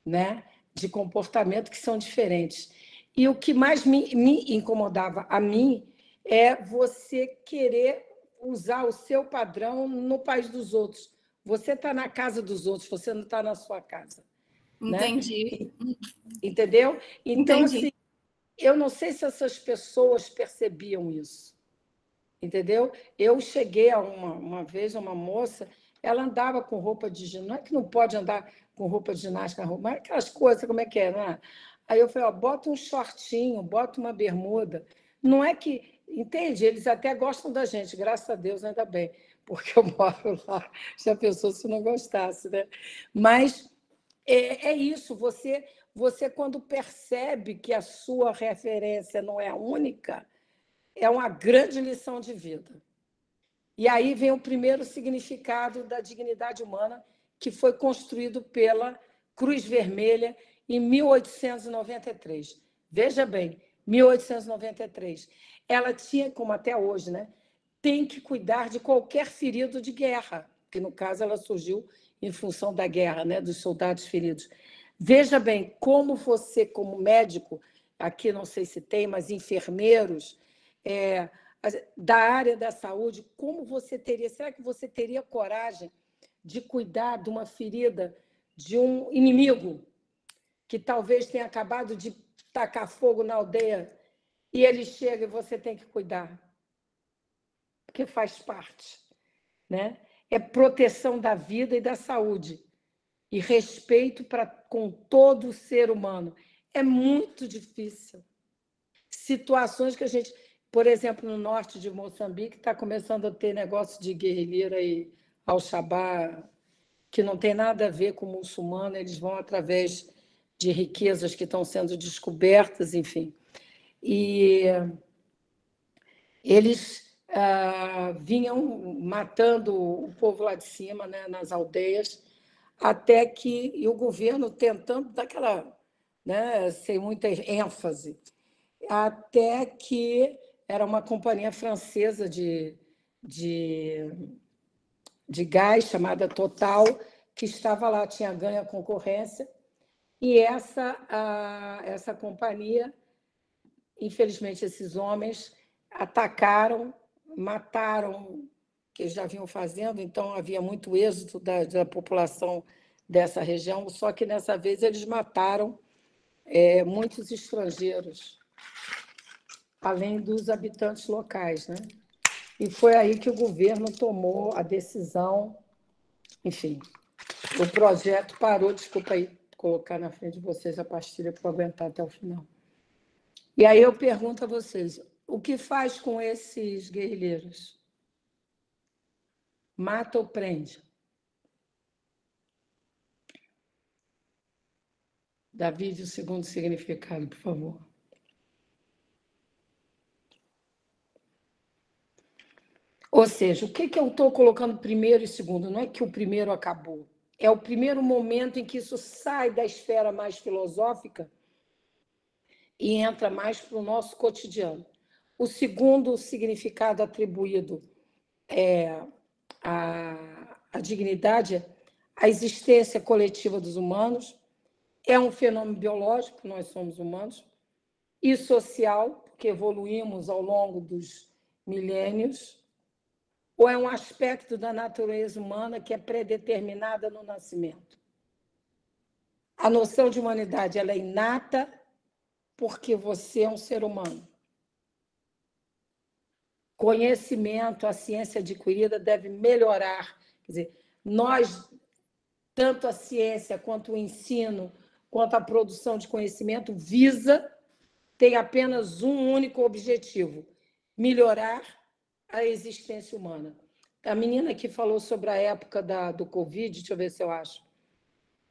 [SPEAKER 2] né, de comportamento que são diferentes. E o que mais me incomodava a mim é você querer usar o seu padrão no país dos outros. Você está na casa dos outros, você não está na sua casa.
[SPEAKER 4] Entendi.
[SPEAKER 2] Né? Entendeu? Então,
[SPEAKER 4] Entendi.
[SPEAKER 2] assim, eu não sei se essas pessoas percebiam isso. Entendeu? Eu cheguei a uma vez a uma moça, ela andava com roupa de ginástica, não é que não pode andar com roupa de ginástica, mas aquelas coisas, como é que é, né? Aí eu falei, bota um shortinho, bota uma bermuda. Não é que, entende? Eles até gostam da gente, graças a Deus, ainda bem, porque eu moro lá, já pensou se não gostasse, né? Mas é isso, você quando percebe que a sua referência não é a única, é uma grande lição de vida. E aí vem o primeiro significado da dignidade humana, que foi construído pela Cruz Vermelha em 1893. Veja bem, 1893. Ela tinha, como até hoje, né, tem que cuidar de qualquer ferido de guerra, que no caso ela surgiu em função da guerra, né, dos soldados feridos. Veja bem, como você, como médico, aqui não sei se tem, mas enfermeiros, da área da saúde, como você teria, será que você teria coragem de cuidar de uma ferida de um inimigo que talvez tenha acabado de tacar fogo na aldeia e ele chega e você tem que cuidar? Porque faz parte, né? É proteção da vida e da saúde e respeito com todo ser humano. É muito difícil. Situações que a gente... Por exemplo, no norte de Moçambique, está começando a ter negócio de guerrilheira e Al-Shabaab, que não tem nada a ver com o muçulmano, eles vão através de riquezas que estão sendo descobertas, enfim. E eles vinham matando o povo lá de cima, né, nas aldeias, até que e o governo tentando daquela, né, sem muita ênfase, até que era uma companhia francesa de gás, chamada Total, que estava lá, tinha ganho a concorrência, e essa companhia, infelizmente, esses homens atacaram, mataram, que eles já vinham fazendo, então havia muito êxito da população dessa região, só que nessa vez eles mataram muitos estrangeiros, além dos habitantes locais, né? E foi aí que o governo tomou a decisão, enfim, o projeto parou, desculpa aí, colocar na frente de vocês a pastilha para aguentar até o final. E aí eu pergunto a vocês, o que faz com esses guerrilheiros? Mata ou prende? David, o segundo significado, por favor. Ou seja, o que eu estou colocando primeiro e segundo? Não é que o primeiro acabou. É o primeiro momento em que isso sai da esfera mais filosófica e entra mais para o nosso cotidiano. O segundo significado atribuído à dignidade, a existência coletiva dos humanos, é um fenômeno biológico, nós somos humanos, e social, porque evoluímos ao longo dos milênios, ou é um aspecto da natureza humana que é predeterminada no nascimento? A noção de humanidade ela é inata porque você é um ser humano. Conhecimento, a ciência adquirida deve melhorar. Quer dizer, nós, tanto a ciência quanto o ensino, quanto a produção de conhecimento, tem apenas um único objetivo: melhorar a existência humana. A menina que falou sobre a época do Covid, deixa eu ver se eu acho,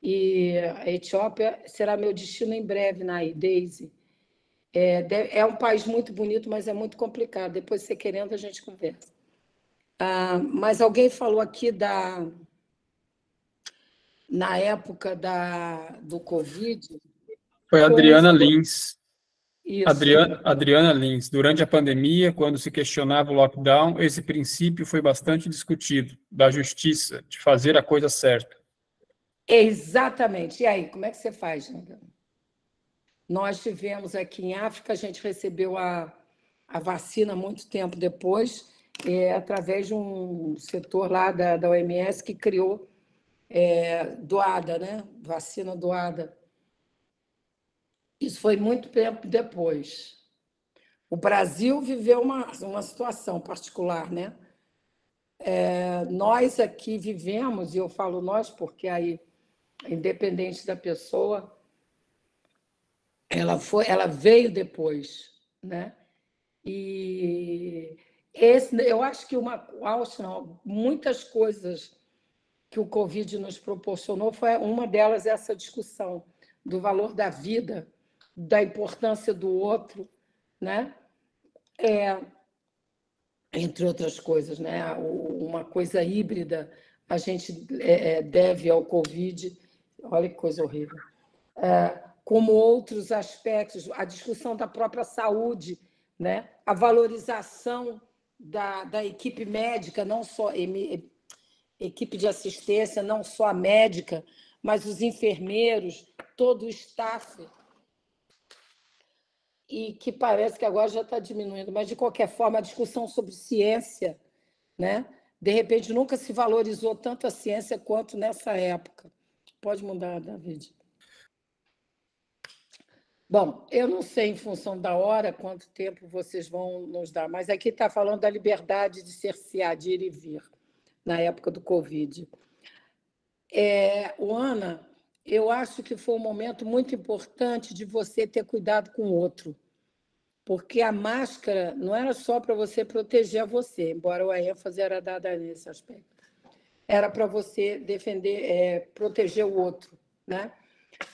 [SPEAKER 2] e a Etiópia será meu destino em breve, Daisy. É um país muito bonito, mas é muito complicado. Depois, você querendo, a gente conversa. Mas alguém falou aqui na época do Covid.
[SPEAKER 1] Foi a Adriana Lins.
[SPEAKER 2] Isso.
[SPEAKER 1] Adriana Lins. Durante a pandemia, quando se questionava o lockdown, esse princípio foi bastante discutido, da justiça, de fazer a coisa certa.
[SPEAKER 2] Exatamente. E aí, como é que você faz, Nanda? Nós tivemos aqui em África, a gente recebeu a vacina muito tempo depois, através de um setor lá da OMS que criou doada, né? Vacina doada. Isso foi muito tempo depois. O Brasil viveu uma situação particular, né? Nós aqui vivemos, e eu falo nós porque aí, independente da pessoa, ela veio depois, né? E eu acho que muitas coisas que o Covid nos proporcionou, uma delas essa discussão do valor da vida, da importância do outro, né? Entre outras coisas, né? Uma coisa híbrida a gente deve ao Covid. Olha que coisa horrível. Como outros aspectos, a discussão da própria saúde, né? A valorização da equipe médica, não só equipe de assistência, não só a médica, mas os enfermeiros, todo o staff, e que parece que agora já está diminuindo, mas, de qualquer forma, a discussão sobre ciência, né? De repente, nunca se valorizou tanto a ciência quanto nessa época. Pode mudar, David. Bom, eu não sei, em função da hora, quanto tempo vocês vão nos dar, mas aqui está falando da liberdade de cercear, de ir e vir, na época do Covid. Ana, eu acho que foi um momento muito importante de você ter cuidado com o outro, porque a máscara não era só para você proteger a você, embora a ênfase era dada nesse aspecto. Era para você defender, proteger o outro, né?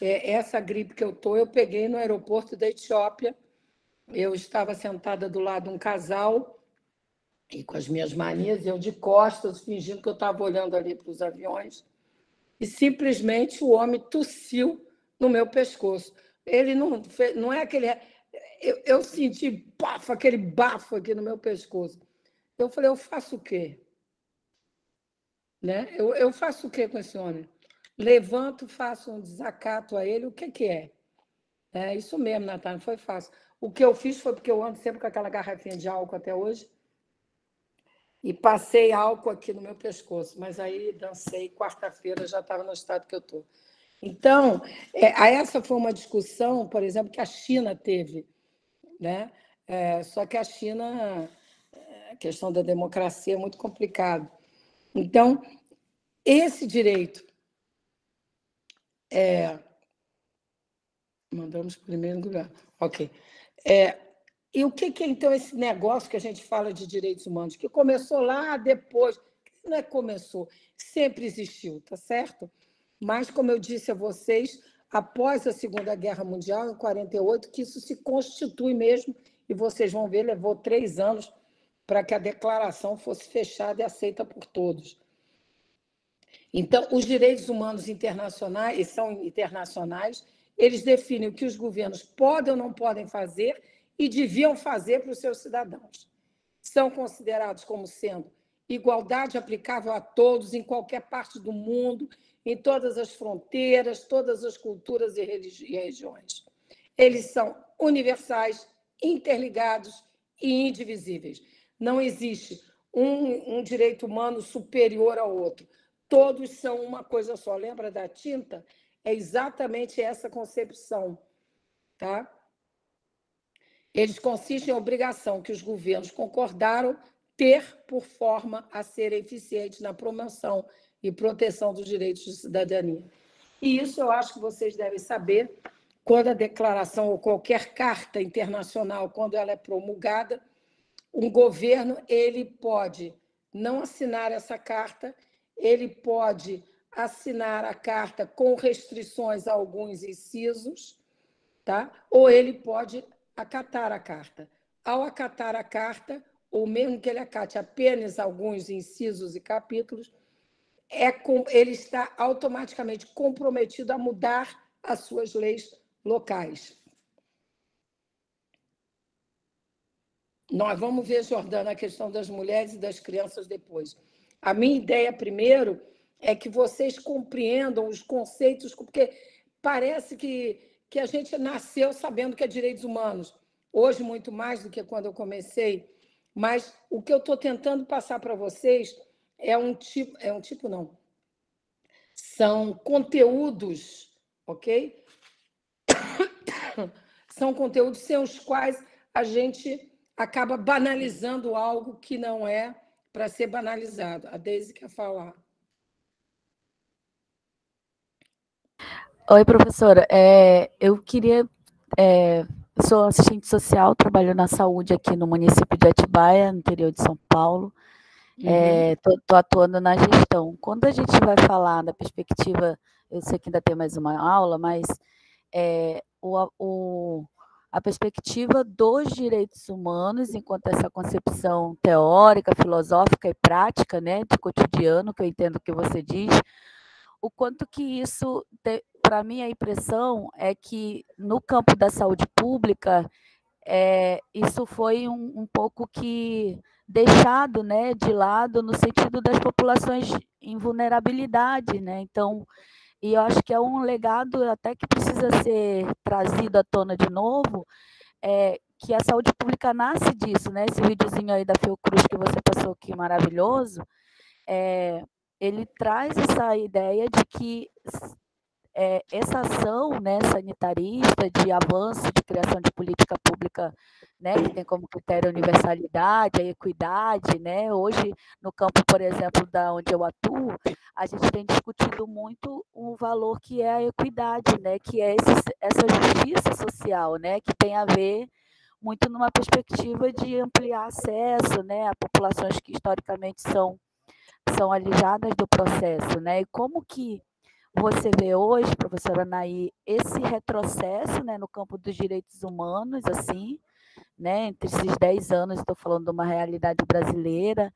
[SPEAKER 2] Essa gripe que eu peguei no aeroporto da Etiópia. Eu estava sentada do lado de um casal, e com as minhas manias, eu de costas, fingindo que eu estava olhando ali para os aviões, e simplesmente o homem tossiu no meu pescoço. Ele não é aquele... Eu senti aquele bafo aqui no meu pescoço. Eu falei, eu faço o quê? Né? Eu faço o quê com esse homem? Levanto, faço um desacato a ele, o que é? É isso mesmo, Natália, foi fácil. O que eu fiz foi porque eu ando sempre com aquela garrafinha de álcool até hoje, e passei álcool aqui no meu pescoço, mas aí dancei, quarta-feira já estava no estado que eu estou. Então, essa foi uma discussão, por exemplo, que a China teve, né? Só que a China, a questão da democracia é muito complicado. Então, esse direito mandamos primeiro lugar. Ok. E o que é, então, esse negócio que a gente fala de direitos humanos, que começou lá depois? Não é que começou, sempre existiu, tá certo? Mas, como eu disse a vocês, após a Segunda Guerra Mundial, em 1948, que isso se constitui mesmo, e vocês vão ver, levou 3 anos para que a declaração fosse fechada e aceita por todos. Então, os direitos humanos internacionais, são internacionais, eles definem o que os governos podem ou não podem fazer e deviam fazer para os seus cidadãos. São considerados como sendo igualdade aplicável a todos, em qualquer parte do mundo, em todas as fronteiras, todas as culturas e regiões. Eles são universais, interligados e indivisíveis. Não existe um direito humano superior ao outro. Todos são uma coisa só. Lembra da tinta? é exatamente essa concepção, tá? Eles consistem em obrigação que os governos concordaram ter por forma a ser eficiente na promoção e proteção dos direitos de cidadania. E isso eu acho que vocês devem saber, quando a declaração ou qualquer carta internacional, quando ela é promulgada, um governo ele pode não assinar essa carta, ele pode assinar a carta com restrições a alguns incisos, tá? Ou ele pode acatar a carta. Ao acatar a carta, ou mesmo que ele acate apenas alguns incisos e capítulos, ele está automaticamente comprometido a mudar as suas leis locais. Nós vamos ver, Jordana, a questão das mulheres e das crianças depois. A minha ideia, primeiro, é que vocês compreendam os conceitos, porque parece que a gente nasceu sabendo que é direitos humanos. Hoje, muito mais do que quando eu comecei. Mas o que eu estou tentando passar para vocês são conteúdos, ok? São conteúdos sem os quais a gente acaba banalizando algo que não é para ser banalizado. A Deise quer falar.
[SPEAKER 5] Oi, professora. Eu queria... sou assistente social, trabalho na saúde aqui no município de Atibaia, no interior de São Paulo. Estou atuando na gestão. Quando a gente vai falar da perspectiva, eu sei que ainda tem mais uma aula, mas a perspectiva dos direitos humanos, enquanto essa concepção teórica, filosófica e prática, né, de cotidiano, que eu entendo que você diz, o quanto que isso, para mim, a impressão é que no campo da saúde pública, isso foi um pouco que deixado, né, de lado no sentido das populações em vulnerabilidade, né? Então, e eu acho que é um legado até que precisa ser trazido à tona de novo, que a saúde pública nasce disso, né? Esse videozinho aí da Fiocruz que você passou aqui, maravilhoso, ele traz essa ideia de que essa ação, né, sanitarista, de avanço, de criação de política pública, né, que tem como critério a universalidade, a equidade, né? Hoje, no campo, por exemplo, da onde eu atuo, a gente tem discutido muito um valor que é a equidade, né, que é essa justiça social, né, que tem a ver muito numa perspectiva de ampliar acesso, né, a populações que historicamente são alijadas do processo, né? E como que você vê hoje, professora Anaí, esse retrocesso, né, no campo dos direitos humanos, assim, né, entre esses 10 anos, estou falando de uma realidade brasileira,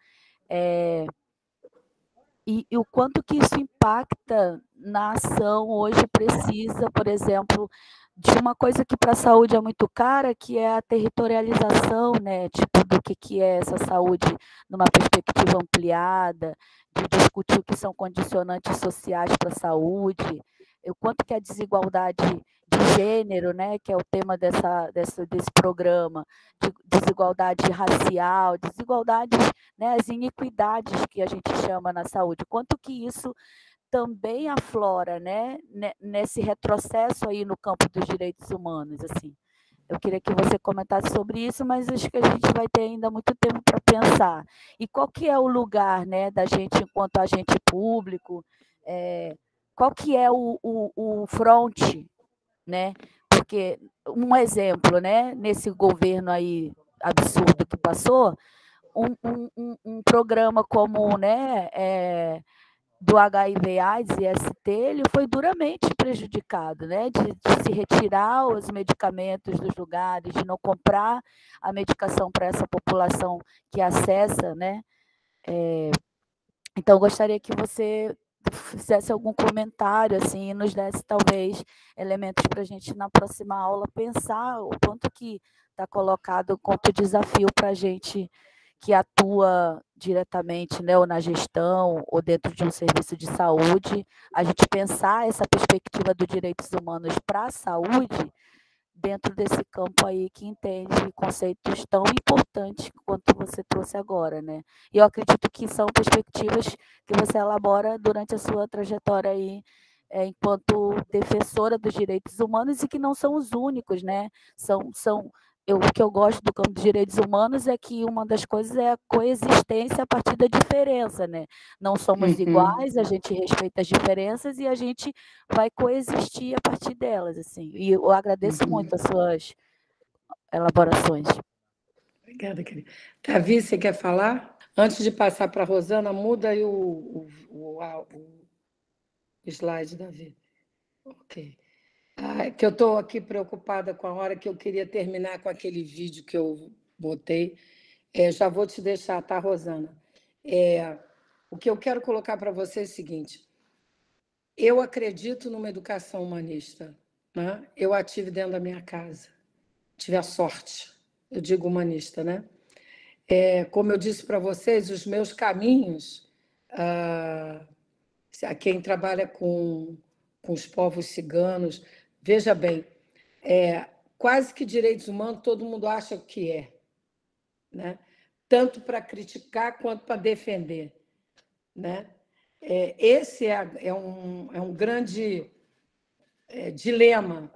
[SPEAKER 5] e o quanto que isso impacta na ação hoje precisa, por exemplo, de uma coisa que para a saúde é muito cara, que é a territorialização, né, tipo, do que é essa saúde numa perspectiva ampliada, de discutir o que são condicionantes sociais para a saúde, o quanto que a desigualdade de gênero, né, que é o tema desse programa, de desigualdade racial, desigualdades, né, as iniquidades que a gente chama na saúde, quanto que isso também aflora, né, nesse retrocesso aí no campo dos direitos humanos, assim. Eu queria que você comentasse sobre isso, mas acho que a gente vai ter ainda muito tempo para pensar. E qual que é o lugar, né, da gente enquanto agente público? Qual que é o front, né? Porque um exemplo, né, nesse governo aí absurdo que passou, um programa como, né, do HIV/AIDS e ST, ele foi duramente prejudicado, né? De se retirar os medicamentos dos lugares, de não comprar a medicação para essa população que acessa, né? Então, eu gostaria que você fizesse algum comentário, assim, e nos desse, talvez, elementos para a gente, na próxima aula, pensar o quanto que está colocado quanto desafio para a gente que atua diretamente, né, ou na gestão, ou dentro de um serviço de saúde, a gente pensar essa perspectiva dos direitos humanos para a saúde dentro desse campo aí que entende conceitos tão importantes quanto você trouxe agora, né? E eu acredito que são perspectivas que você elabora durante a sua trajetória aí enquanto defensora dos direitos humanos, e que não são os únicos, né? O que eu gosto do campo dos direitos humanos é que uma das coisas é a coexistência a partir da diferença, né? Não somos iguais, a gente respeita as diferenças e a gente vai coexistir a partir delas, assim. E eu agradeço muito as suas elaborações.
[SPEAKER 2] Obrigada, querida. Davi, você quer falar? Antes de passar para a Rosana, muda aí o slide, Davi. Ok. Que eu estou aqui preocupada com a hora que eu queria terminar com aquele vídeo que eu botei. Já vou te deixar, tá, Rosana? O que eu quero colocar para você é o seguinte: eu acredito numa educação humanista, né? Eu a tive dentro da minha casa, tive a sorte, eu digo humanista, né? Como eu disse para vocês, os meus caminhos, a quem trabalha com os povos ciganos, veja bem, quase que direitos humanos todo mundo acha que é, né? Tanto para criticar quanto para defender, né? Esse é um grande dilema.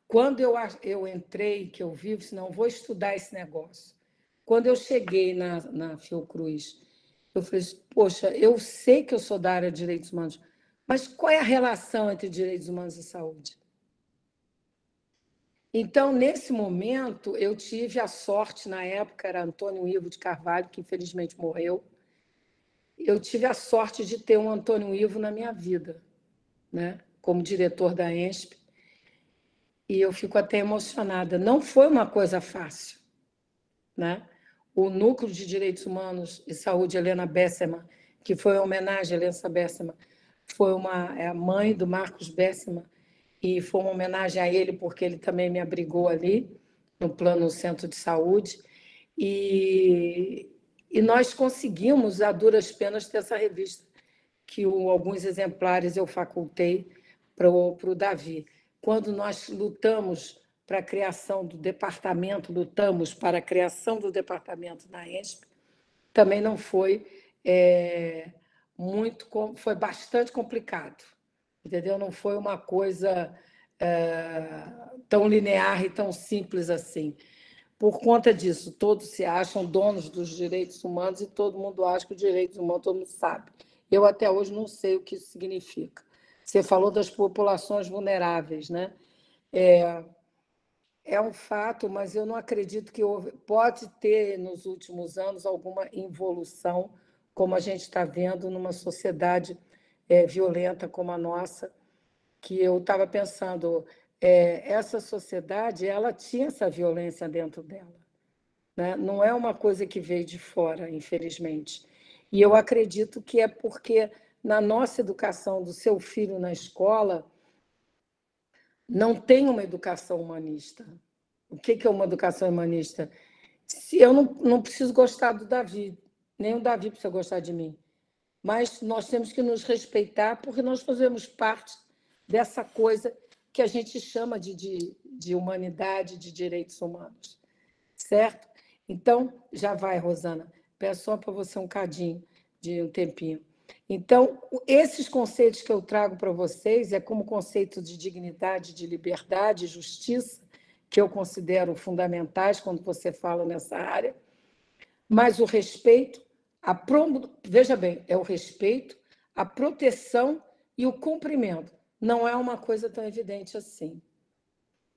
[SPEAKER 2] Quando eu entrei, que eu vi, disse, não, vou estudar esse negócio. Quando eu cheguei na Fiocruz, eu falei, poxa, eu sei que eu sou da área de direitos humanos, mas qual é a relação entre direitos humanos e saúde? Então, nesse momento, eu tive a sorte, na época, era Antônio Ivo de Carvalho, que infelizmente morreu, eu tive a sorte de ter um Antônio Ivo na minha vida, né? Como diretor da ENSP, e eu fico até emocionada. Não foi uma coisa fácil, né? O Núcleo de Direitos Humanos e Saúde, Helena Bessemer, que foi uma homenagem a Helena Bessemer, foi a mãe do Marcos Bessemer, e foi uma homenagem a ele, porque ele também me abrigou ali, no plano Centro de Saúde, e nós conseguimos, a duras penas, ter essa revista, que alguns exemplares eu facultei para o Davi. Quando nós lutamos para a criação do departamento, na ENSP, também não foi foi bastante complicado, entendeu? Não foi uma coisa tão linear e tão simples assim. Por conta disso, todos se acham donos dos direitos humanos e todo mundo acha que os direitos humanos todo mundo sabe. Eu até hoje não sei o que isso significa. Você falou das populações vulneráveis, né? É um fato, mas eu não acredito que pode ter, nos últimos anos, alguma involução, como a gente está vendo numa sociedade violenta como a nossa, que eu estava pensando, essa sociedade ela tinha essa violência dentro dela, né? Não é uma coisa que veio de fora, infelizmente. E eu acredito que é porque, na nossa educação do seu filho na escola, não tem uma educação humanista. O que é uma educação humanista? Eu não preciso gostar do Davi, nem o Davi precisa gostar de mim, mas nós temos que nos respeitar porque nós fazemos parte dessa coisa que a gente chama de humanidade, de direitos humanos, certo? Então, já vai, Rosana, peço só para você um cadinho, de um tempinho. Então, esses conceitos que eu trago para vocês como conceito de dignidade, de liberdade, justiça, que eu considero fundamentais quando você fala nessa área, mas o respeito, veja bem, é o respeito, a proteção e o cumprimento. Não é uma coisa tão evidente assim,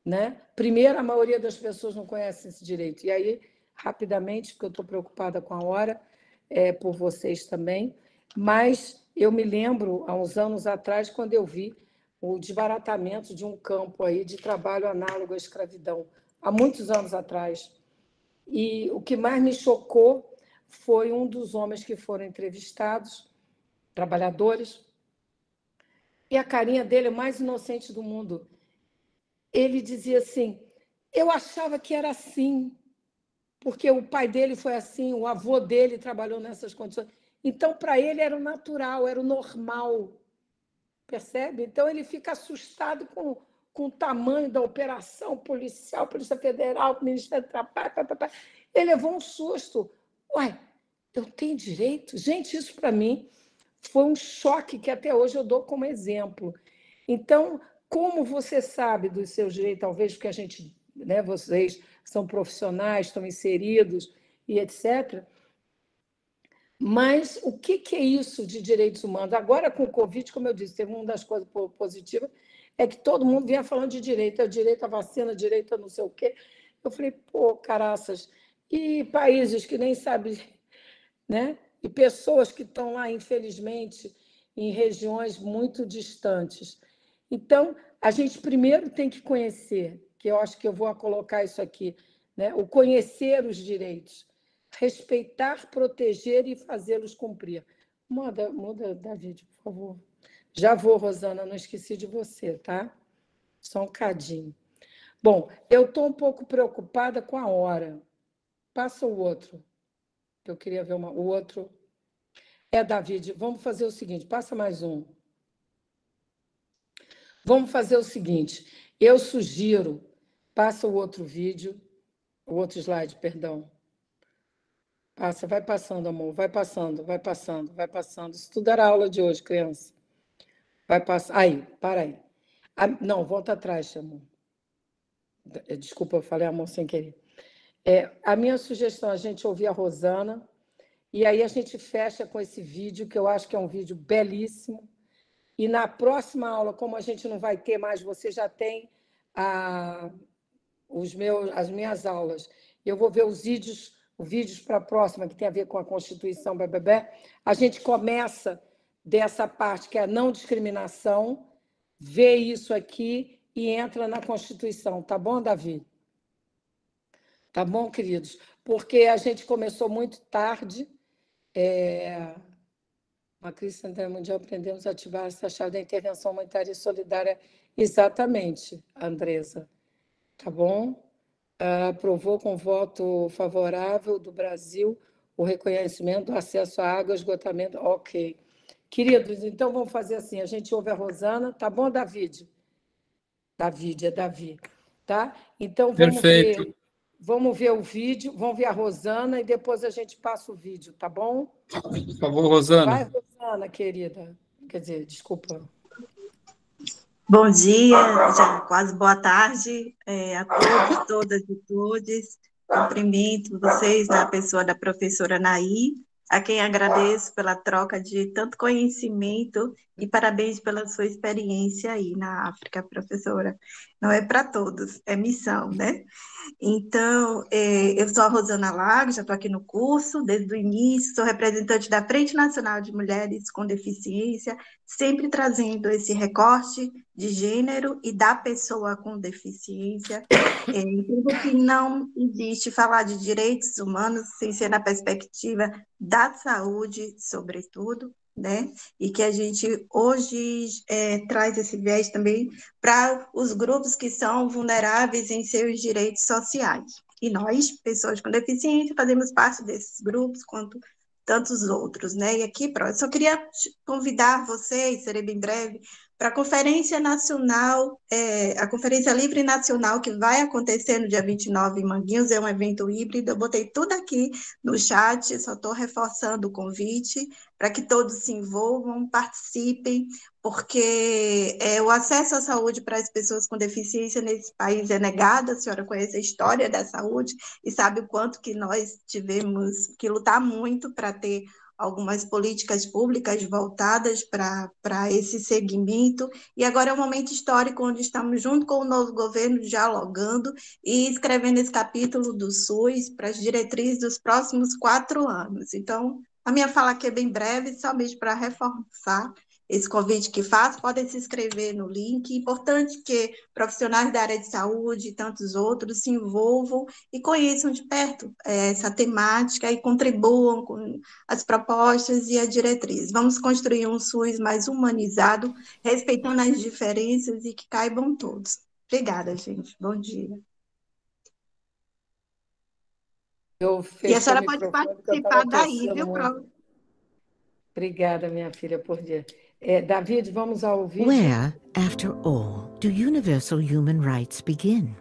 [SPEAKER 2] né? Primeiro, a maioria das pessoas não conhece esse direito. E aí, rapidamente, porque eu estou preocupada com a hora, por vocês também, mas eu me lembro, há uns anos atrás, quando eu vi o desbaratamento de um campo aí de trabalho análogo à escravidão, há muitos anos atrás. E o que mais me chocou foi um dos homens que foram entrevistados, trabalhadores, e a carinha dele é mais inocente do mundo. Ele dizia assim, eu achava que era assim, porque o pai dele foi assim, o avô dele trabalhou nessas condições. Então, para ele, era o natural, era o normal. Percebe? Então, ele fica assustado com o tamanho da operação policial, Polícia Federal, Ministério do Trabalho. Ele levou um susto. Uai, eu tenho direito? Gente, isso para mim foi um choque que até hoje eu dou como exemplo. Então, como você sabe dos seus direitos, talvez porque a gente, né, vocês são profissionais, estão inseridos e etc., mas o que é isso de direitos humanos? Agora, com o Covid, como eu disse, teve uma das coisas positivas, é que todo mundo vinha falando de direito, direito à vacina, direito a não sei o quê. Eu falei, pô, caraças, e países que nem sabem, né? E pessoas que estão lá, infelizmente, em regiões muito distantes. Então, a gente primeiro tem que conhecer, que eu acho que eu vou colocar isso aqui, né? O conhecer os direitos, respeitar, proteger e fazê-los cumprir. Muda, David, por favor. Já vou, Rosana, não esqueci de você, tá? Só um cadinho. Bom, eu estou um pouco preocupada com a hora. Passa o outro. Eu queria ver o outro. David, vamos fazer o seguinte, passa mais um. Vamos fazer o seguinte, eu sugiro, passa o outro vídeo, o outro slide, perdão. Passa, vai passando, amor, vai passando, vai passando, vai passando. Isso tudo era aula de hoje, criança. Vai passar. Aí, para aí. Não, volta atrás, amor. Desculpa, eu falei amor sem querer. A minha sugestão é a gente ouvir a Rosana, e aí a gente fecha com esse vídeo, que eu acho que é um vídeo belíssimo. E na próxima aula, como a gente não vai ter mais, você já tem as minhas aulas. Eu vou ver os vídeos para a próxima, que tem a ver com a Constituição, a gente começa dessa parte que é a não discriminação, vê isso aqui e entra na Constituição. Tá bom, Davi? Tá bom, queridos? Porque a gente começou muito tarde. Uma crise sanitária mundial, aprendemos a ativar essa chave da intervenção humanitária e solidária. Exatamente, Andresa. Tá bom? Aprovou com voto favorável do Brasil o reconhecimento do acesso à água, esgotamento. Ok. Queridos, então vamos fazer assim, a gente ouve a Rosana, tá bom, David? David, é Davi, tá? Então vamos ver o vídeo, vamos ver a Rosana e depois a gente passa o vídeo, tá bom?
[SPEAKER 1] Por favor, Rosana.
[SPEAKER 2] Vai, Rosana, querida. Quer dizer, desculpa.
[SPEAKER 6] Bom dia, já quase boa tarde a todos, todas e todos. Cumprimento vocês na pessoa da professora Naí, a quem agradeço pela troca de tanto conhecimento e parabéns pela sua experiência aí na África, professora. Não é para todos, é missão, né? Então, eu sou a Rosana Lago, já estou aqui no curso desde o início, sou representante da Frente Nacional de Mulheres com Deficiência, sempre trazendo esse recorte de gênero e da pessoa com deficiência. Entendo que não existe falar de direitos humanos sem ser na perspectiva da saúde, sobretudo, né? E que a gente hoje traz esse viés também para os grupos que são vulneráveis em seus direitos sociais. E nós, pessoas com deficiência, fazemos parte desses grupos, quanto tantos outros, né? E aqui, eu só queria convidar vocês, serei bem breve, para a Conferência Nacional, a Conferência Livre Nacional, que vai acontecer no dia 29 em Manguinhos, é um evento híbrido, eu botei tudo aqui no chat, só estou reforçando o convite, para que todos se envolvam, participem, porque o acesso à saúde para as pessoas com deficiência nesse país é negado, a senhora conhece a história da saúde e sabe o quanto que nós tivemos que lutar muito para ter algumas políticas públicas voltadas para esse segmento, e agora é um momento histórico onde estamos junto com o novo governo dialogando e escrevendo esse capítulo do SUS para as diretrizes dos próximos 4 anos. Então, a minha fala aqui é bem breve, somente para reforçar esse convite que faço, podem se inscrever no link. Importante que profissionais da área de saúde e tantos outros se envolvam e conheçam de perto essa temática e contribuam com as propostas e a diretriz. Vamos construir um SUS mais humanizado, respeitando as diferenças e que caibam todos. Obrigada, gente. Bom dia. E a senhora pode participar daí, viu, Pro?
[SPEAKER 2] Obrigada, minha filha, por dia. David, vamos ao vídeo.
[SPEAKER 7] Where, after all, do universal human rights begin?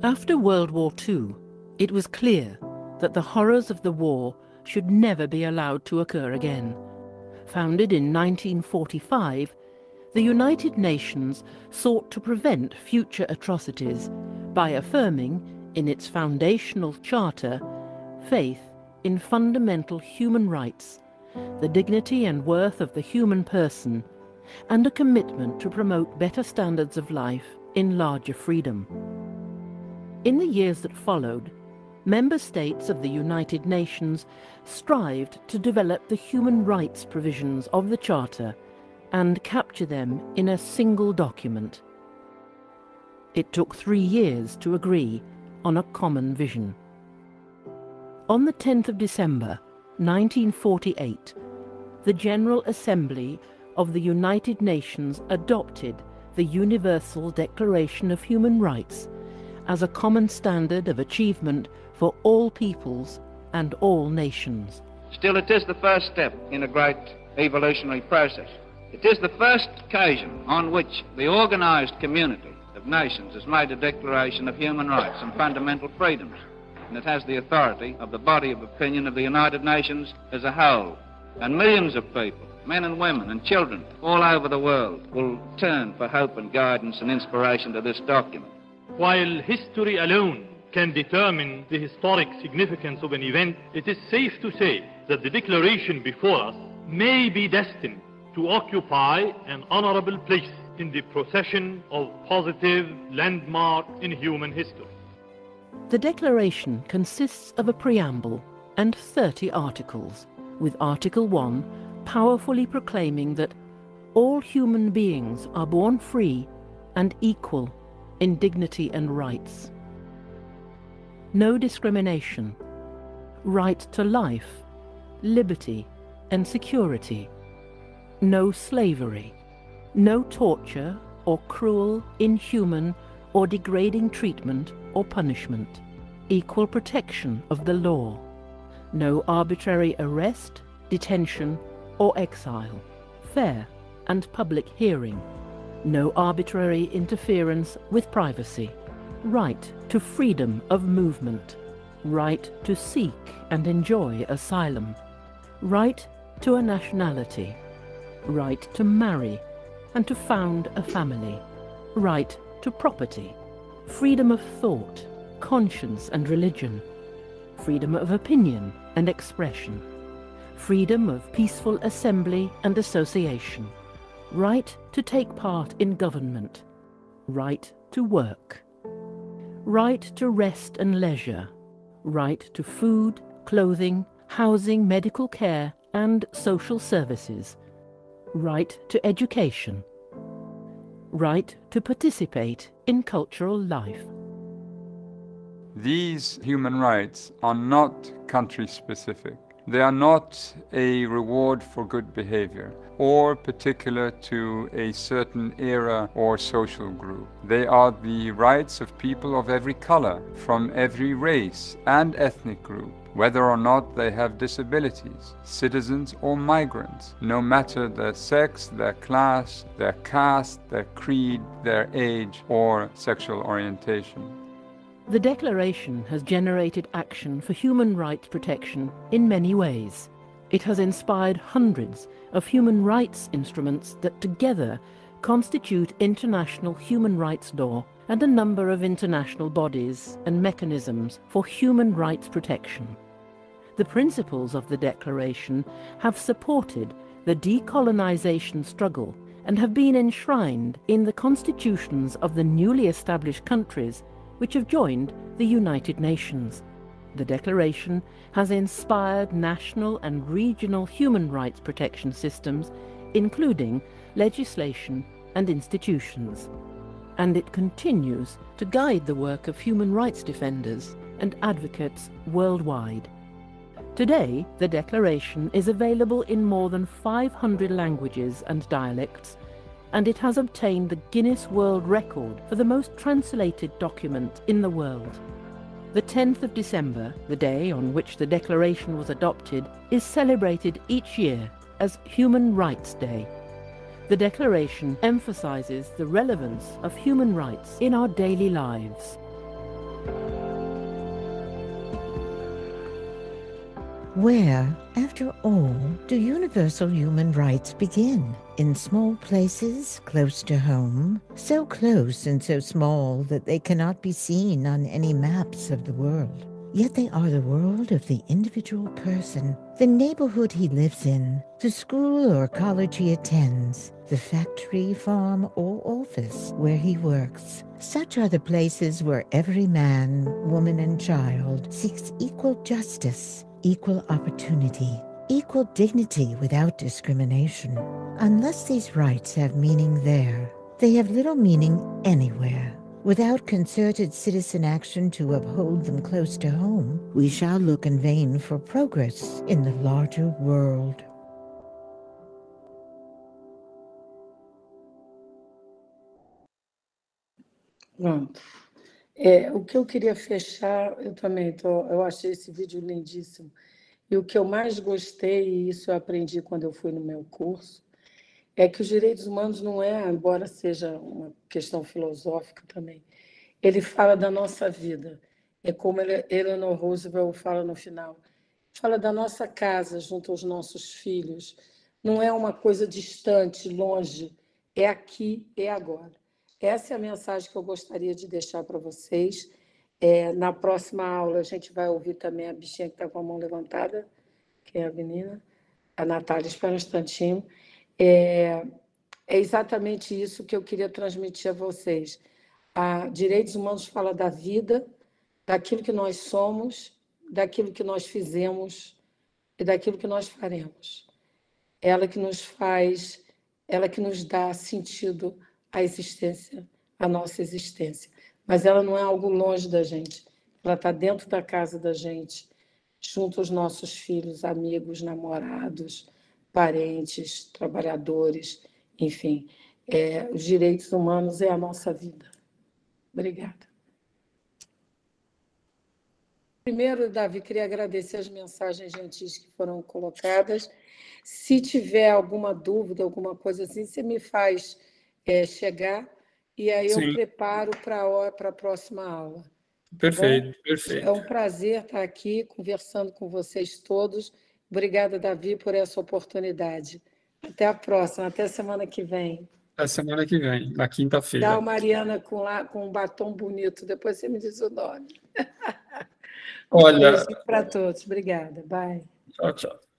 [SPEAKER 7] After World War II, it was clear that the horrors of the war should never be allowed to occur again. Founded in 1945, the United Nations sought to prevent future atrocities by affirming, in its foundational charter, faith in fundamental human rights, the dignity and worth of the human person, and a commitment to promote better standards of life in larger freedom. In the years that followed, member states of the United Nations strived to develop the human rights provisions of the Charter and capture them in a single document. It took 3 years to agree on a common vision. On the 10th of December, 1948, the General Assembly of the United Nations adopted the Universal Declaration of Human Rights as a common standard of achievement for all peoples and all nations.
[SPEAKER 8] Still, it is the first step in a great evolutionary process. It is the first occasion on which the organised community of nations has made a declaration of human rights and fundamental freedoms, and it has the authority of the body of opinion of the United Nations as a whole. And millions of people, men and women and children all over the world, will turn for hope and guidance and inspiration to this document.
[SPEAKER 9] While history alone can determine the historic significance of an event, it is safe to say that the declaration before us may be destined to occupy an honorable place in the procession of positive landmarks in human history.
[SPEAKER 7] The declaration consists of a preamble and 30 articles, with Article 1 powerfully proclaiming that all human beings are born free and equal in dignity and rights. No discrimination, right to life, liberty and security, no slavery, no torture or cruel, inhuman or degrading treatment or punishment, equal protection of the law, no arbitrary arrest, detention or exile, fair and public hearing, no arbitrary interference with privacy, right to freedom of movement, right to seek and enjoy asylum, right to a nationality, right to marry and to found a family, right to property, freedom of thought, conscience and religion, freedom of opinion and expression, freedom of peaceful assembly and association, right to take part in government, right to work, right to rest and leisure, right to food, clothing, housing, medical care and social services, right to education, right to participate in cultural life.
[SPEAKER 10] These human rights are not country-specific. They are not a reward for good behavior or particular to a certain era or social group. They are the rights of people of every color, from every race and ethnic group, whether or not they have disabilities, citizens or migrants, no matter their sex, their class, their caste, their creed, their age, or sexual orientation.
[SPEAKER 7] The Declaration has generated action for human rights protection in many ways. It has inspired hundreds of human rights instruments that together constitute international human rights law and a number of international bodies and mechanisms for human rights protection. The principles of the Declaration have supported the decolonization struggle and have been enshrined in the constitutions of the newly established countries which have joined the United Nations. The Declaration has inspired national and regional human rights protection systems, including legislation and institutions. And it continues to guide the work of human rights defenders and advocates worldwide. Today, the Declaration is available in more than 500 languages and dialects, and it has obtained the Guinness World Record for the most translated document in the world. The 10th of December, the day on which the Declaration was adopted, is celebrated each year as Human Rights Day. The Declaration emphasizes the relevance of human rights in our daily lives.
[SPEAKER 11] Where, after all, do universal human rights begin? In small places close to home, so close and so small that they cannot be seen on any maps of the world. Yet they are the world of the individual person, the neighborhood he lives in, the school or college he attends, the factory, farm, or office where he works. Such are the places where every man, woman, and child seeks equal justice, equal opportunity, equal dignity without discrimination. Unless these rights have meaning there, they have little meaning anywhere. Without concerted citizen action to uphold them close to home, we shall look in vain for progress in the larger world.
[SPEAKER 2] Pronto. O que eu queria fechar, eu achei esse vídeo lindíssimo. E o que eu mais gostei, e isso eu aprendi quando eu fui no meu curso, é que os direitos humanos não é, embora seja uma questão filosófica também, ele fala da nossa vida. É como Eleanor Roosevelt fala no final. Fala da nossa casa junto aos nossos filhos. Não é uma coisa distante, longe. É aqui, é agora. Essa é a mensagem que eu gostaria de deixar para vocês. Na próxima aula, a gente vai ouvir também a bichinha que está com a mão levantada, que é a menina, a Natália, espera um instantinho. É exatamente isso que eu queria transmitir a vocês. Direitos humanos fala da vida, daquilo que nós somos, daquilo que nós fizemos e daquilo que nós faremos. Ela que nos faz, ela que nos dá sentido à existência, à nossa existência. Mas ela não é algo longe da gente, ela está dentro da casa da gente, junto aos nossos filhos, amigos, namorados, parentes, trabalhadores, enfim. Os direitos humanos é a nossa vida. Obrigada. Primeiro, Davi, queria agradecer as mensagens gentis que foram colocadas. Se tiver alguma dúvida, alguma coisa assim, você me faz chegar e aí eu preparo para a próxima aula.
[SPEAKER 1] Perfeito, perfeito.
[SPEAKER 2] É um prazer estar aqui conversando com vocês todos. Obrigada, Davi, por essa oportunidade. Até a próxima, até semana que vem.
[SPEAKER 1] A semana que vem, na quinta-feira.
[SPEAKER 2] Tchau, Mariana, com um batom bonito. Depois você me diz o nome.
[SPEAKER 1] Olha.
[SPEAKER 2] Um beijo para todos. Obrigada. Bye.
[SPEAKER 1] Tchau, tchau.